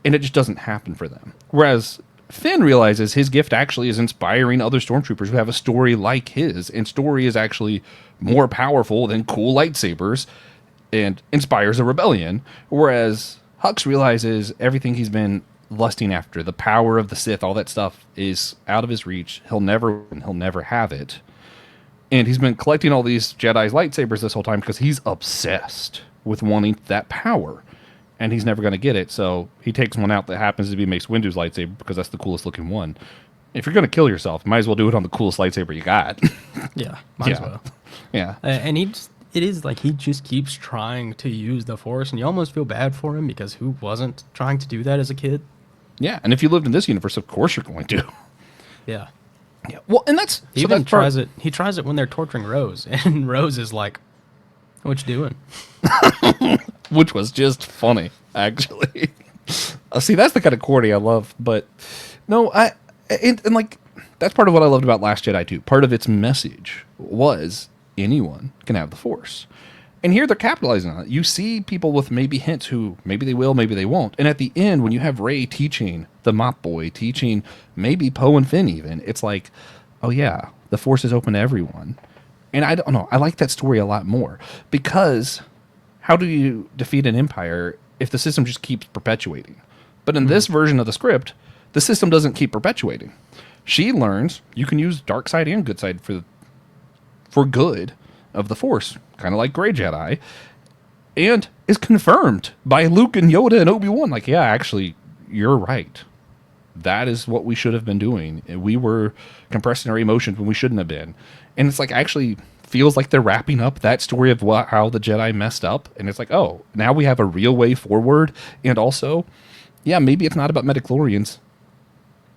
And it just doesn't happen for them. Whereas Finn realizes his gift actually is inspiring other stormtroopers who have a story like his. And story is actually more powerful than cool lightsabers and inspires a rebellion. Whereas Hux realizes everything he's been lusting after, the power of the Sith, all that stuff is out of his reach. He'll never have it. And he's been collecting all these Jedi's lightsabers this whole time because he's obsessed with wanting that power. And he's never going to get it, so he takes one out that happens to be Mace Windu's lightsaber because that's the coolest looking one. If you're going to kill yourself, might as well do it on the coolest lightsaber you got. Yeah, might as well. Yeah. And it is like he just keeps trying to use the Force, and you almost feel bad for him because who wasn't trying to do that as a kid? Yeah, and if you lived in this universe, of course you're going to. Yeah. Yeah. Well, and that's... He even tries it. He tries it when they're torturing Rose, and Rose is like, what you doing? Which was just funny, actually. See, that's the kind of corny I love, but... No, and like, that's part of what I loved about Last Jedi, too. Part of its message was anyone can have the Force. And here they're capitalizing on it. You see people with maybe hints who maybe they will, maybe they won't. And at the end, when you have Rey teaching the Mop Boy, teaching maybe Poe and Finn even, it's like, oh yeah, the Force is open to everyone. And I don't know, I like that story a lot more. Because how do you defeat an empire if the system just keeps perpetuating? But in this version of the script, the system doesn't keep perpetuating. She learns you can use dark side and good side for good of the Force, kind of like Grey Jedi, and is confirmed by Luke and Yoda and Obi-Wan. Like, yeah, actually, you're right. That is what we should have been doing. We were compressing our emotions when we shouldn't have been. And it's like, actually feels like they're wrapping up that story of how the Jedi messed up. And it's like, oh, now we have a real way forward. And also, yeah, maybe it's not about midichlorians.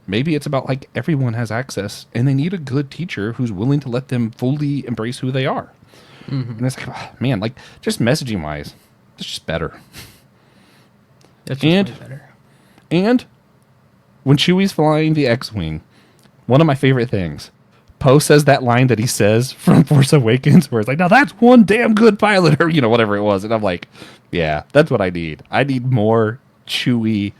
Maybe it's about, like, everyone has access, and they need a good teacher who's willing to let them fully embrace who they are. And it's like, oh, man, like, just messaging-wise, it's just better. That's just way better. And when Chewie's flying the X-Wing, one of my favorite things, Poe says that line that he says from Force Awakens, where it's like, now that's one damn good pilot, or, whatever it was. And I'm like, yeah, that's what I need. I need more Chewie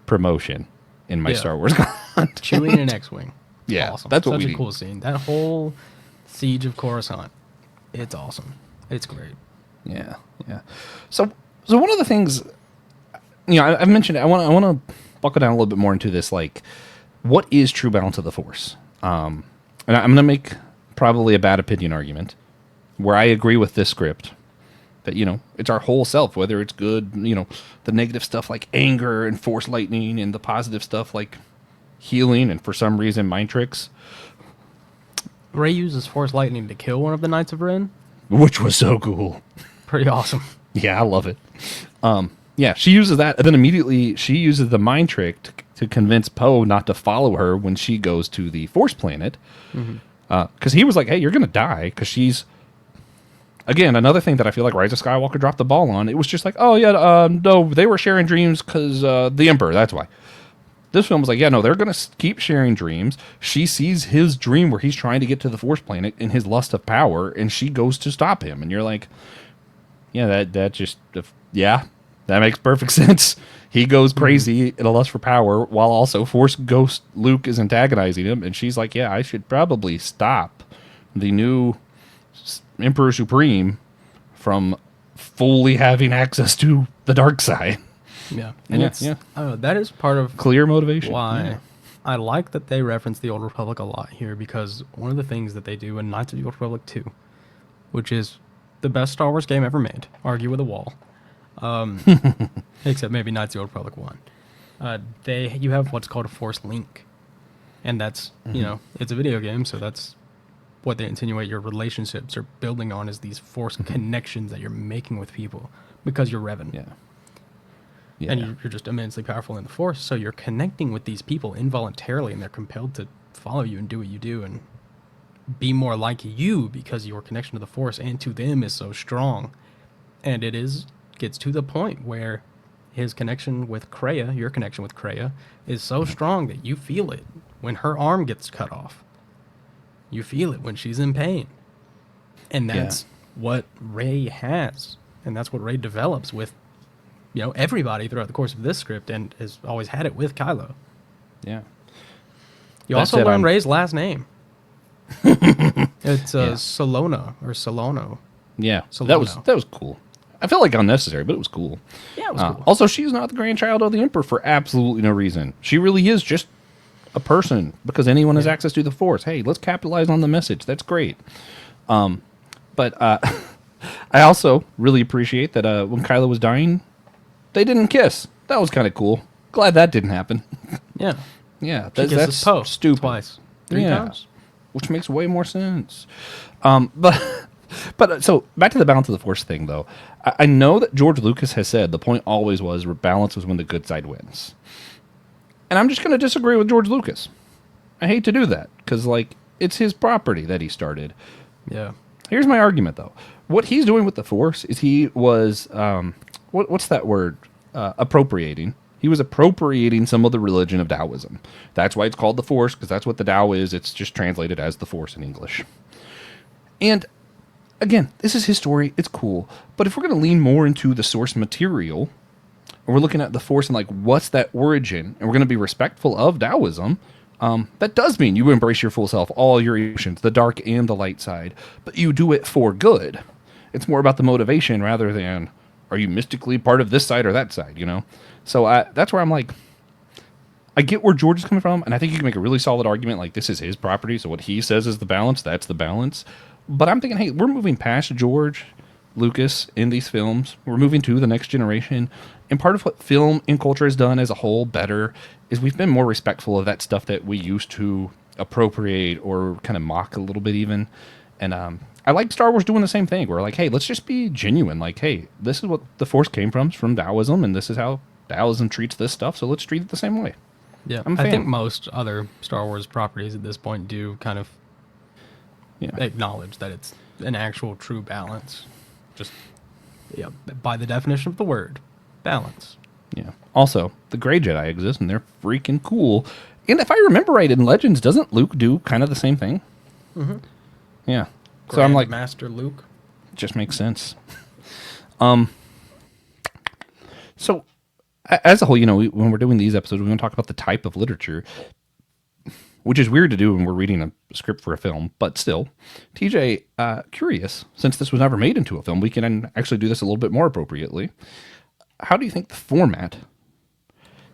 promotion in my Star Wars content. Chewie in an X-Wing. Yeah, awesome. that's what Such we a need. cool scene. That whole siege of Coruscant. It's awesome. It's great. Yeah, yeah. So one of the things, I've mentioned, I want to buckle down a little bit more into this, like, what is true balance of the Force? And I'm going to make probably a bad opinion argument where I agree with this script that, it's our whole self, whether it's good, the negative stuff like anger and Force lightning, and the positive stuff like healing and for some reason mind tricks. Rey uses Force lightning to kill one of the Knights of Ren. Which was so cool. Pretty awesome. Yeah, I love it. Yeah, she uses that, and then immediately she uses the mind trick to convince Poe not to follow her when she goes to the Force planet. Because he was like, hey, you're going to die, because she's... Again, another thing that I feel like Rise of Skywalker dropped the ball on. It was just like, oh, yeah, no, they were sharing dreams because the Emperor, that's why. This film was like, yeah, no, they're going to keep sharing dreams. She sees his dream where he's trying to get to the Force planet in his lust of power, and she goes to stop him. And you're like, yeah, that just, yeah, That makes perfect sense. He goes crazy in a lust for power while also Force Ghost Luke is antagonizing him. And she's like, yeah, I should probably stop the new Emperor Supreme from fully having access to the dark side. Yeah. And that is part of Clear motivation. why I like that they reference the Old Republic a lot here, because one of the things that they do in Knights of the Old Republic 2, which is the best Star Wars game ever made, argue with a wall, except maybe Knights of the Old Republic 1. You have what's called a Force Link, and that's, it's a video game, so that's what they insinuate your relationships are building on, is these Force connections that you're making with people because you're Revan. Yeah. And you're just immensely powerful in the Force, so you're connecting with these people involuntarily, and they're compelled to follow you and do what you do and be more like you because your connection to the Force and to them is so strong. And gets to the point where his connection with Kreia, your connection with Kreia, is so strong that you feel it when her arm gets cut off. You feel it when she's in pain. And that's what Rey has. And that's what Rey develops with everybody throughout the course of this script, and has always had it with Kylo. Yeah. You also learn Rey's last name. It's Solona or Solono. Yeah. Solono. That was cool. I felt like unnecessary, but it was cool. Yeah, it was cool. Also, she's not the grandchild of the Emperor for absolutely no reason. She really is just a person because anyone has access to the Force. Hey, let's capitalize on the message. That's great. But I also really appreciate that when Kylo was dying, they didn't kiss. That was kind of cool. Glad that didn't happen. Yeah. Yeah, That's Poe stupid. Twice. 3 times. Which makes way more sense. But so back to the balance of the Force thing, though. I know that George Lucas has said the point always was balance was when the good side wins. And I'm just going to disagree with George Lucas. I hate to do that because, it's his property that he started. Yeah. Here's my argument, though. What he's doing with the Force is he was, what's that word? Appropriating. He was appropriating some of the religion of Taoism. That's why it's called the Force, because that's what the Tao is. It's just translated as the Force in English. And again, this is his story. It's cool. But if we're going to lean more into the source material, and we're looking at the Force and what's that origin, and we're going to be respectful of Taoism, that does mean you embrace your full self, all your emotions, the dark and the light side, but you do it for good. It's more about the motivation rather than, are you mystically part of this side or that side, So that's where I'm like, I get where George is coming from, and I think you can make a really solid argument, this is his property, so what he says is the balance, that's the balance. But I'm thinking, hey, we're moving past George Lucas in these films. We're moving to the next generation. And part of what film and culture has done as a whole better is we've been more respectful of that stuff that we used to appropriate or kind of mock a little bit even. And I like Star Wars doing the same thing. We're like, hey, let's just be genuine. Hey, this is what the Force came from Taoism, and this is how Taoism treats this stuff, so let's treat it the same way. Yeah, I think most other Star Wars properties at this point do kind of acknowledge that it's an actual true balance. Just by the definition of the word, balance. Yeah. Also, the Grey Jedi exist, and they're freaking cool. And if I remember right, in Legends, doesn't Luke do kind of the same thing? Mm-hmm. Yeah. So I'm like, Master Luke. Just makes sense. So, as a whole, when we're doing these episodes, we want to talk about the type of literature, which is weird to do when we're reading a script for a film, but still. TJ, curious, since this was never made into a film, we can actually do this a little bit more appropriately. How do you think the format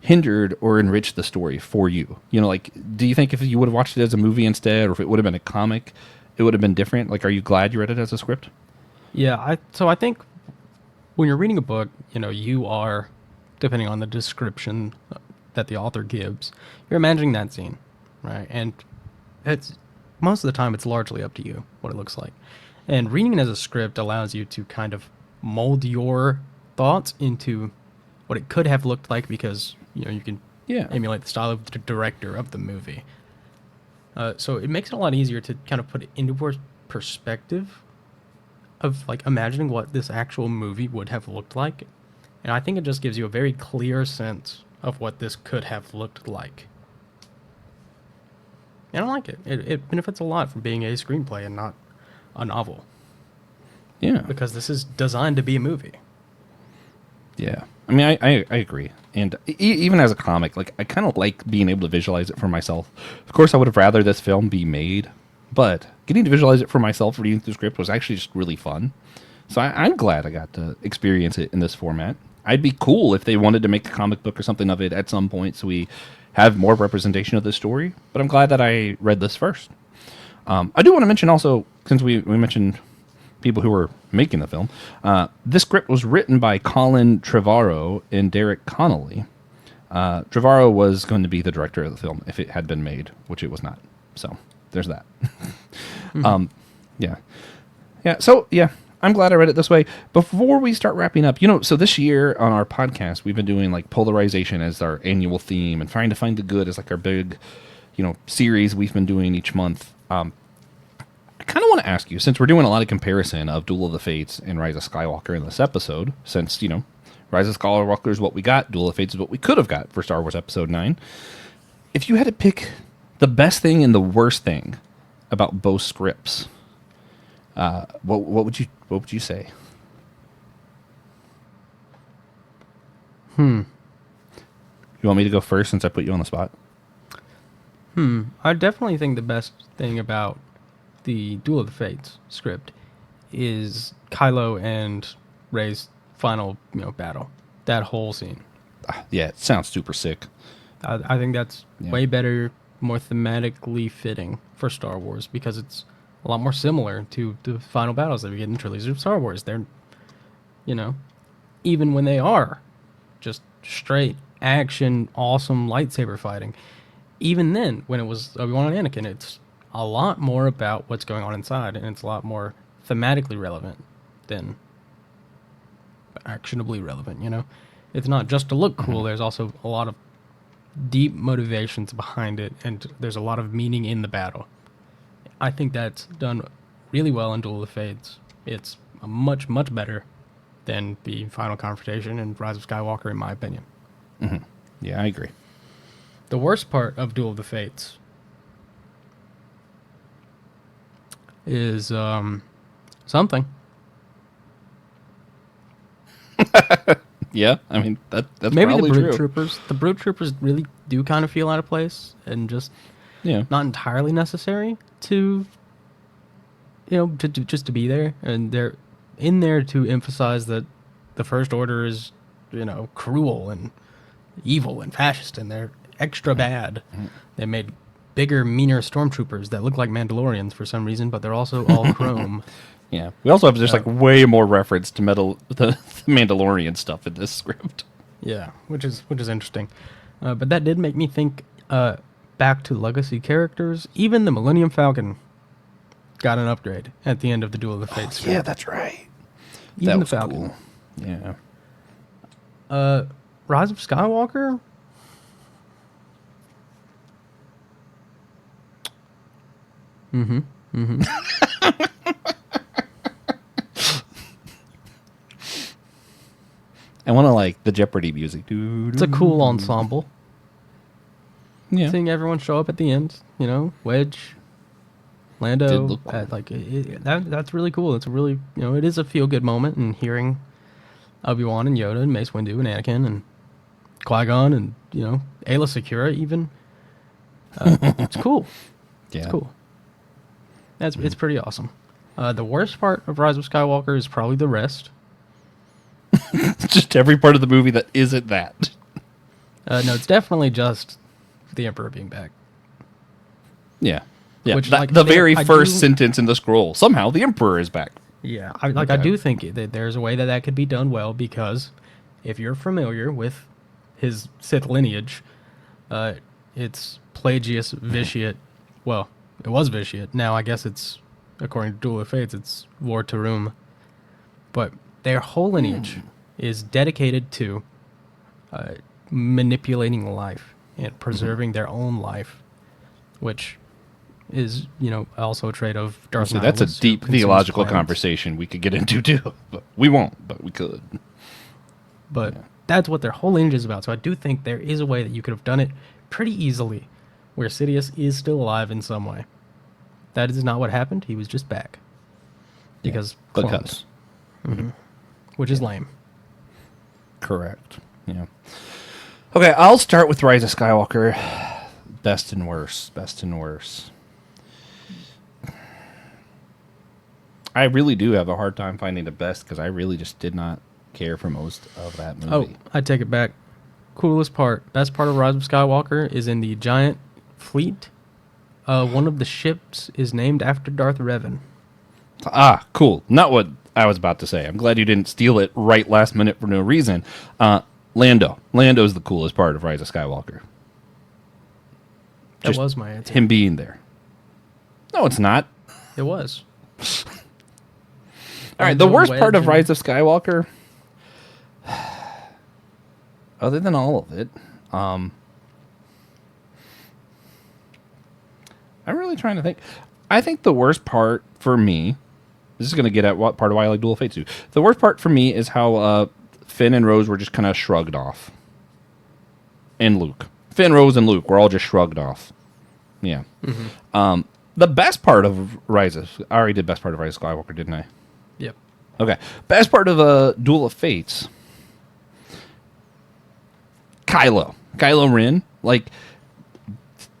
hindered or enriched the story for you? Do you think if you would have watched it as a movie instead, or if it would have been a comic, it would have been different? Are you glad you read it as a script? Yeah, so I think when you're reading a book, you are, depending on the description that the author gives, you're imagining that scene, right? And it's most of the time it's largely up to you what it looks like. And reading it as a script allows you to kind of mold your thoughts into what it could have looked like, because you can emulate the style of the director of the movie. So it makes it a lot easier to kind of put it into perspective of imagining what this actual movie would have looked like. And I think it just gives you a very clear sense of what this could have looked like. And I like it. It benefits a lot from being a screenplay and not a novel. Yeah. Because this is designed to be a movie. Yeah. I mean, I agree. And even as a comic, like, I kind of like being able to visualize it for myself. Of course, I would have rather this film be made, but getting to visualize it for myself reading the script was actually just really fun. So I'm glad I got to experience it in this format. I'd be cool if they wanted to make a comic book or something of it at some point so we have more representation of the story, but I'm glad that I read this first. I do want to mention also, since we mentioned people who were making the film, this script was written by Colin Trevorrow and Derek Connolly. Trevorrow was going to be the director of the film if it had been made, which it was not. So there's that. Yeah. Yeah. So, yeah, I'm glad I read it this way. Before we start wrapping up, so this year on our podcast, we've been doing like polarization as our annual theme and trying to find the good as like our big, series we've been doing each month. I kind of want to ask you, since we're doing a lot of comparison of Duel of the Fates and Rise of Skywalker in this episode, since, Rise of Skywalker is what we got, Duel of the Fates is what we could have got for Star Wars Episode 9. If you had to pick the best thing and the worst thing about both scripts, what would you say? You want me to go first since I put you on the spot? I definitely think the best thing about the Duel of the Fates script is Kylo and Rey's final, battle. That whole scene. Yeah, it sounds super sick. I think that's way better, more thematically fitting for Star Wars because it's a lot more similar to the final battles that we get in trilogies of Star Wars. They're, even when they are just straight action, awesome lightsaber fighting, even then, when it was Obi-Wan and Anakin, it's a lot more about what's going on inside, and it's a lot more thematically relevant than actionably relevant, It's not just to look cool, there's also a lot of deep motivations behind it, and there's a lot of meaning in the battle. I think that's done really well in Duel of the Fates. It's much, much better than the final confrontation in Rise of Skywalker, in my opinion. Mm-hmm. Yeah, I agree. The worst part of Duel of the Fates is something. Yeah, I mean that's maybe probably the Brute true. Troopers. The Brute Troopers really do kind of feel out of place and just not entirely necessary to just to be there, and they're in there to emphasize that the First Order is cruel and evil and fascist, and they're extra bad. They made bigger, meaner stormtroopers that look like Mandalorians for some reason, but they're also all chrome. Yeah, we also have just like way more reference to the Mandalorian stuff in this script. Yeah, which is interesting, but that did make me think back to legacy characters. Even the Millennium Falcon got an upgrade at the end of the Duel of the Fates. Yeah, that's right. Even that the was Falcon. Cool. Yeah. Rise of Skywalker. I want to like the Jeopardy music. It's a cool ensemble. Yeah. Seeing everyone show up at the end, Wedge, Lando, Cool. that's really cool. It's a really, it is a feel good moment, and hearing Obi-Wan and Yoda and Mace Windu and Anakin and Qui-Gon and Aayla Secura even. It's cool. Yeah. It's cool. It's pretty awesome. The worst part of Rise of Skywalker is probably the rest. Just every part of the movie that isn't that. No, it's definitely just the Emperor being back. Yeah. Yeah. Which, The very first sentence in the scroll. Somehow the Emperor is back. Yeah, I do think that there's a way that could be done well, because if you're familiar with his Sith lineage, it's Plagius Vitiate. Well, it was Vitiate. Now I guess it's, according to Duel of Fates, it's War Tarum. But their whole lineage is dedicated to manipulating life and preserving their own life, which is, also a trait of Darth So that's a Nihilus, deep who consumes theological planets. conversation we could get into too. But we won't, but we could. But that's what their whole lineage is about. So I do think there is a way that you could have done it pretty easily, where Sidious is still alive in some way. That is not what happened. He was just back. Because clones. Because. Which is lame. Correct. Yeah. Okay, I'll start with Rise of Skywalker. Best and worst. Best and worst. I really do have a hard time finding the best because I really just did not care for most of that movie. Oh, I take it back. Coolest part, best part of Rise of Skywalker is in the giant fleet. One of the ships is named after Darth Revan. Ah, cool. Not what I was about to say. I'm glad you didn't steal it right last minute for no reason. Lando. Lando's the coolest part of Rise of Skywalker. That was my answer. Him being there. No, it's not. It was. All right, the worst part of Rise of Skywalker, other than all of it, I'm really trying to think. I think the worst part for me, this is going to get at what part of why I like Duel of Fates too. The worst part for me is how Finn and Rose were just kind of shrugged off. And Luke. Finn, Rose, and Luke were all just shrugged off. Yeah. Mm-hmm. The best part of I already did best part of Rise of Skywalker, didn't I? Yep. Okay. Best part of Duel of Fates. Kylo Ren, like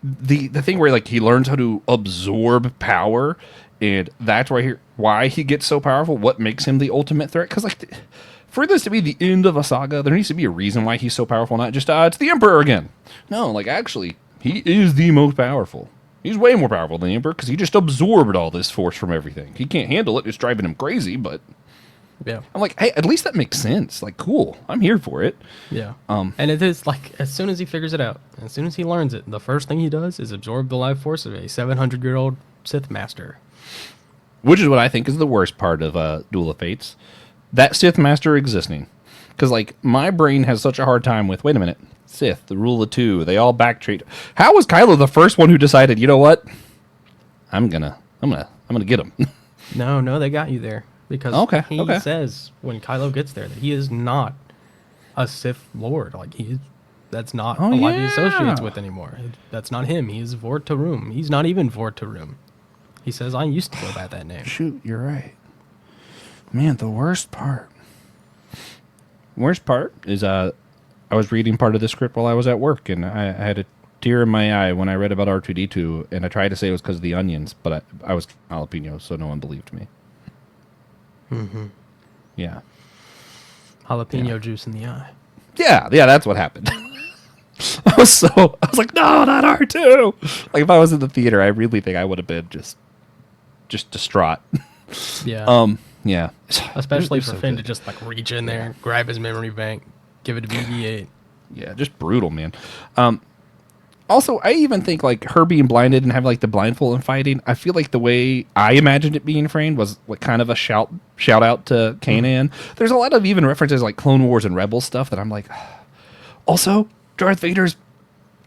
the thing where like he learns how to absorb power, and that's why he gets so powerful. What makes him the ultimate threat? Because like for this to be the end of a saga, there needs to be a reason why he's so powerful. Not just it's the Emperor again. No, like actually he is the most powerful. He's way more powerful than the Emperor because he just absorbed all this force from everything. He can't handle it. It's driving him crazy, but yeah, I'm like, hey, at least that makes sense. Like, cool. I'm here for it. Yeah. And it is like, as soon as he figures it out, as soon as he learns it, the first thing he does is absorb the life force of a 700-year-old Sith master. Which is what I think is the worst part of Duel of Fates. That Sith master existing. Because, like, my brain has such a hard time with, wait a minute, Sith, the rule of two, they all backtrack. How was Kylo the first one who decided, you know what? I'm gonna get him. No, they got you there. Because he says when Kylo gets there that he is not a Sith Lord. Like that's not a lot he associates with anymore. That's not him. He is Vortarum. He's not even Vortarum. He says, I used to go by that name. Shoot, you're right. Man, the worst part. Worst part is I was reading part of the script while I was at work, and I had a tear in my eye when I read about R2-D2, and I tried to say it was because of the onions, but I was jalapeno, so no one believed me. Mm-hmm. Yeah. Jalapeno juice in the eye. Yeah, that's what happened. I was like, no, not R2. Like if I was in the theater, I really think I would have been just distraught. Yeah. Yeah. Especially for Finn to just like reach in there, grab his memory bank, give it to BB-8. Yeah, just brutal, man. Also, I even think like her being blinded and having like the blindfold and fighting, I feel like the way I imagined it being framed was like kind of a shout out to Kanan. There's a lot of even references like Clone Wars and Rebels stuff that I'm like, also Darth Vader's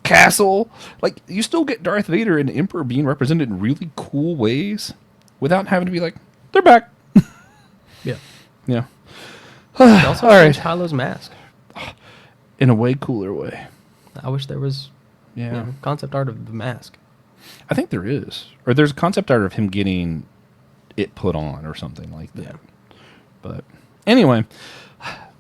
castle. Like you still get Darth Vader and Emperor being represented in really cool ways without having to be like, they're back. Yeah. Yeah. He also changed Kylo's mask. In a way cooler way. I wish there was concept art of the mask. I think there is. Or there's concept art of him getting it put on or something like that. Yeah. But anyway,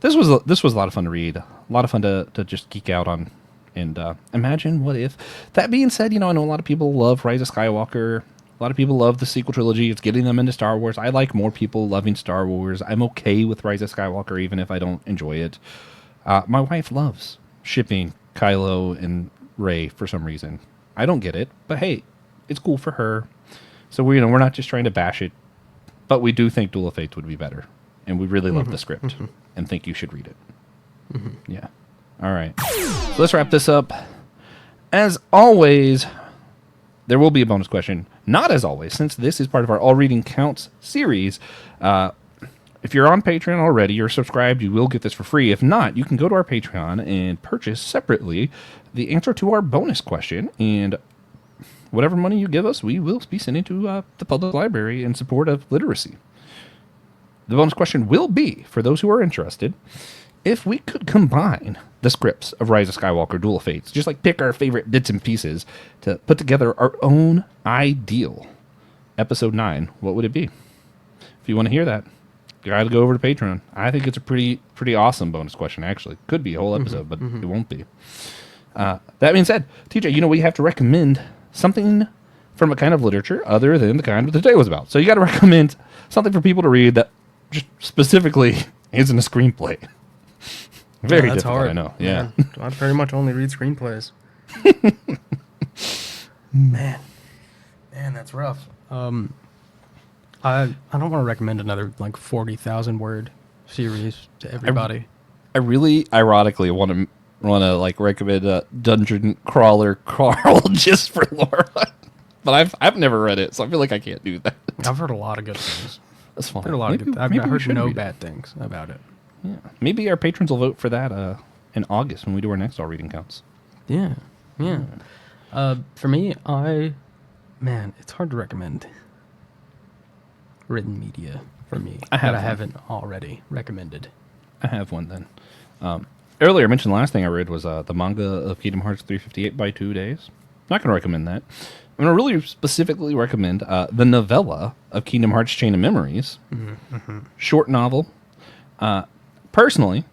this was a lot of fun to read. A lot of fun to just geek out on and imagine what if. That being said, I know a lot of people love Rise of Skywalker. A lot of people love the sequel trilogy. It's getting them into Star Wars. I like more people loving Star Wars. I'm okay with Rise of Skywalker even if I don't enjoy it. My wife loves shipping Kylo and Rey for some reason. I don't get it, but hey, it's cool for her. So we're not just trying to bash it, but we do think Duel of Fates would be better, and we really love the script and think you should read it. Yeah. All right. So let's wrap this up. As always, there will be a bonus question. Not as always, since this is part of our All Reading Counts series. If you're on Patreon already or subscribed, you will get this for free. If not, you can go to our Patreon and purchase separately the answer to our bonus question. And whatever money you give us, we will be sending to the public library in support of literacy. The bonus question will be, for those who are interested, if we could combine the scripts of Rise of Skywalker, Duel of Fates, just like pick our favorite bits and pieces to put together our own ideal Episode 9, what would it be? If you want to hear that, gotta go over to Patreon. I think it's a pretty awesome bonus question, actually. Could be a whole episode, but it won't be. That being said, TJ, we have to recommend something from a kind of literature other than the kind that today was about. So you got to recommend something for people to read that just specifically isn't a screenplay. Very that's difficult, hard. I know. Yeah. I very much only read screenplays. Man, that's rough. I don't want to recommend another 40,000 word series to everybody. I really, ironically, want to recommend Dungeon Crawler Carl just for Laura, but I've never read it, so I feel like I can't do that. I've heard a lot of good things. That's fine. I've heard a lot of good. I've heard no bad things about it. Yeah, maybe our patrons will vote for that in August when we do our next all reading counts. Yeah. For me, it's hard to recommend written media for me I haven't already recommended. I have one then. Earlier, I mentioned the last thing I read was the manga of Kingdom Hearts 358 by 2 days. Not going to recommend that. I'm going to really specifically recommend the novella of Kingdom Hearts Chain of Memories. Short novel. Personally,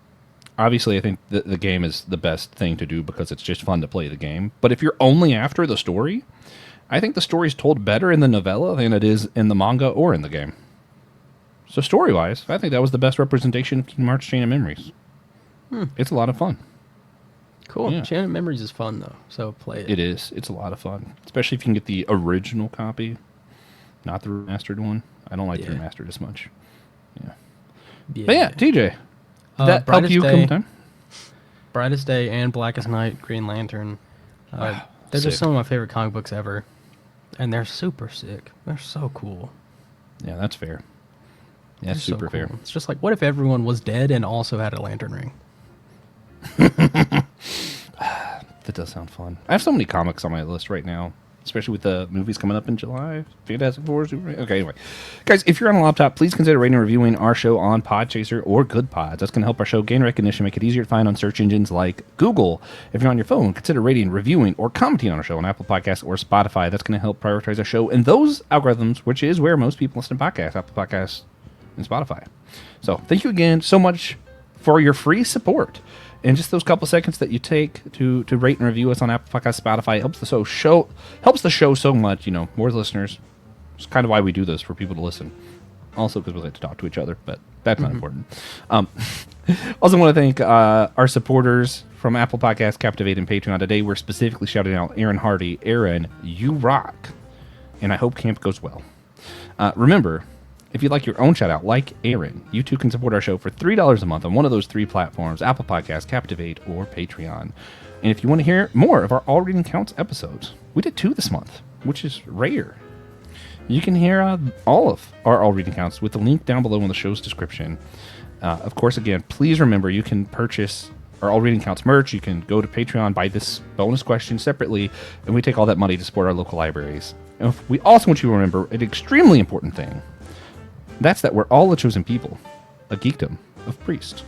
obviously, I think the game is the best thing to do because it's just fun to play the game. But if you're only after the story, I think the story is told better in the novella than it is in the manga or in the game. So story-wise, I think that was the best representation of Kingdom Hearts Chain of Memories. It's a lot of fun. Cool. Yeah. Chain of Memories is fun, though, so play it. It is. It's a lot of fun. Especially if you can get the original copy, not the remastered one. I don't like the remastered as much. Yeah. But yeah, TJ, that help you come time? Brightest Day and Blackest Night, Green Lantern. They're just some of my favorite comic books ever. And they're super sick. They're so cool. Yeah, that's fair. Yeah, that's super fair. It's just like, what if everyone was dead and also had a lantern ring? That does sound fun. I have so many comics on my list right now, especially with the movies coming up in July. Fantastic Four. Okay, anyway. Guys, if you're on a laptop, please consider rating and reviewing our show on Podchaser or Good Pods. That's going to help our show gain recognition, make it easier to find on search engines like Google. If you're on your phone, consider rating, reviewing, or commenting on our show on Apple Podcasts or Spotify. That's going to help prioritize our show in those algorithms, which is where most people listen to podcasts, Apple Podcasts and Spotify. So thank you again so much for your free support. And just those couple seconds that you take to rate and review us on Apple Podcasts, Spotify helps the show so much. More listeners. It's kind of why we do this, for people to listen. Also because we like to talk to each other, but that's not important. Also want to thank our supporters from Apple Podcasts, Captivate, and Patreon. Today we're specifically shouting out Aaron Hardy. Aaron, you rock. And I hope camp goes well. Remember, if you'd like your own shout-out, like Aaron, you too can support our show for $3 a month on one of those three platforms, Apple Podcasts, Captivate, or Patreon. And if you want to hear more of our All Reading Counts episodes, we did 2 this month, which is rare. You can hear all of our All Reading Counts with the link down below in the show's description. Of course, again, please remember you can purchase our All Reading Counts merch. You can go to Patreon, buy this bonus question separately, and we take all that money to support our local libraries. And we also want you to remember an extremely important thing. That's that we're all a chosen people, a geekdom of priests.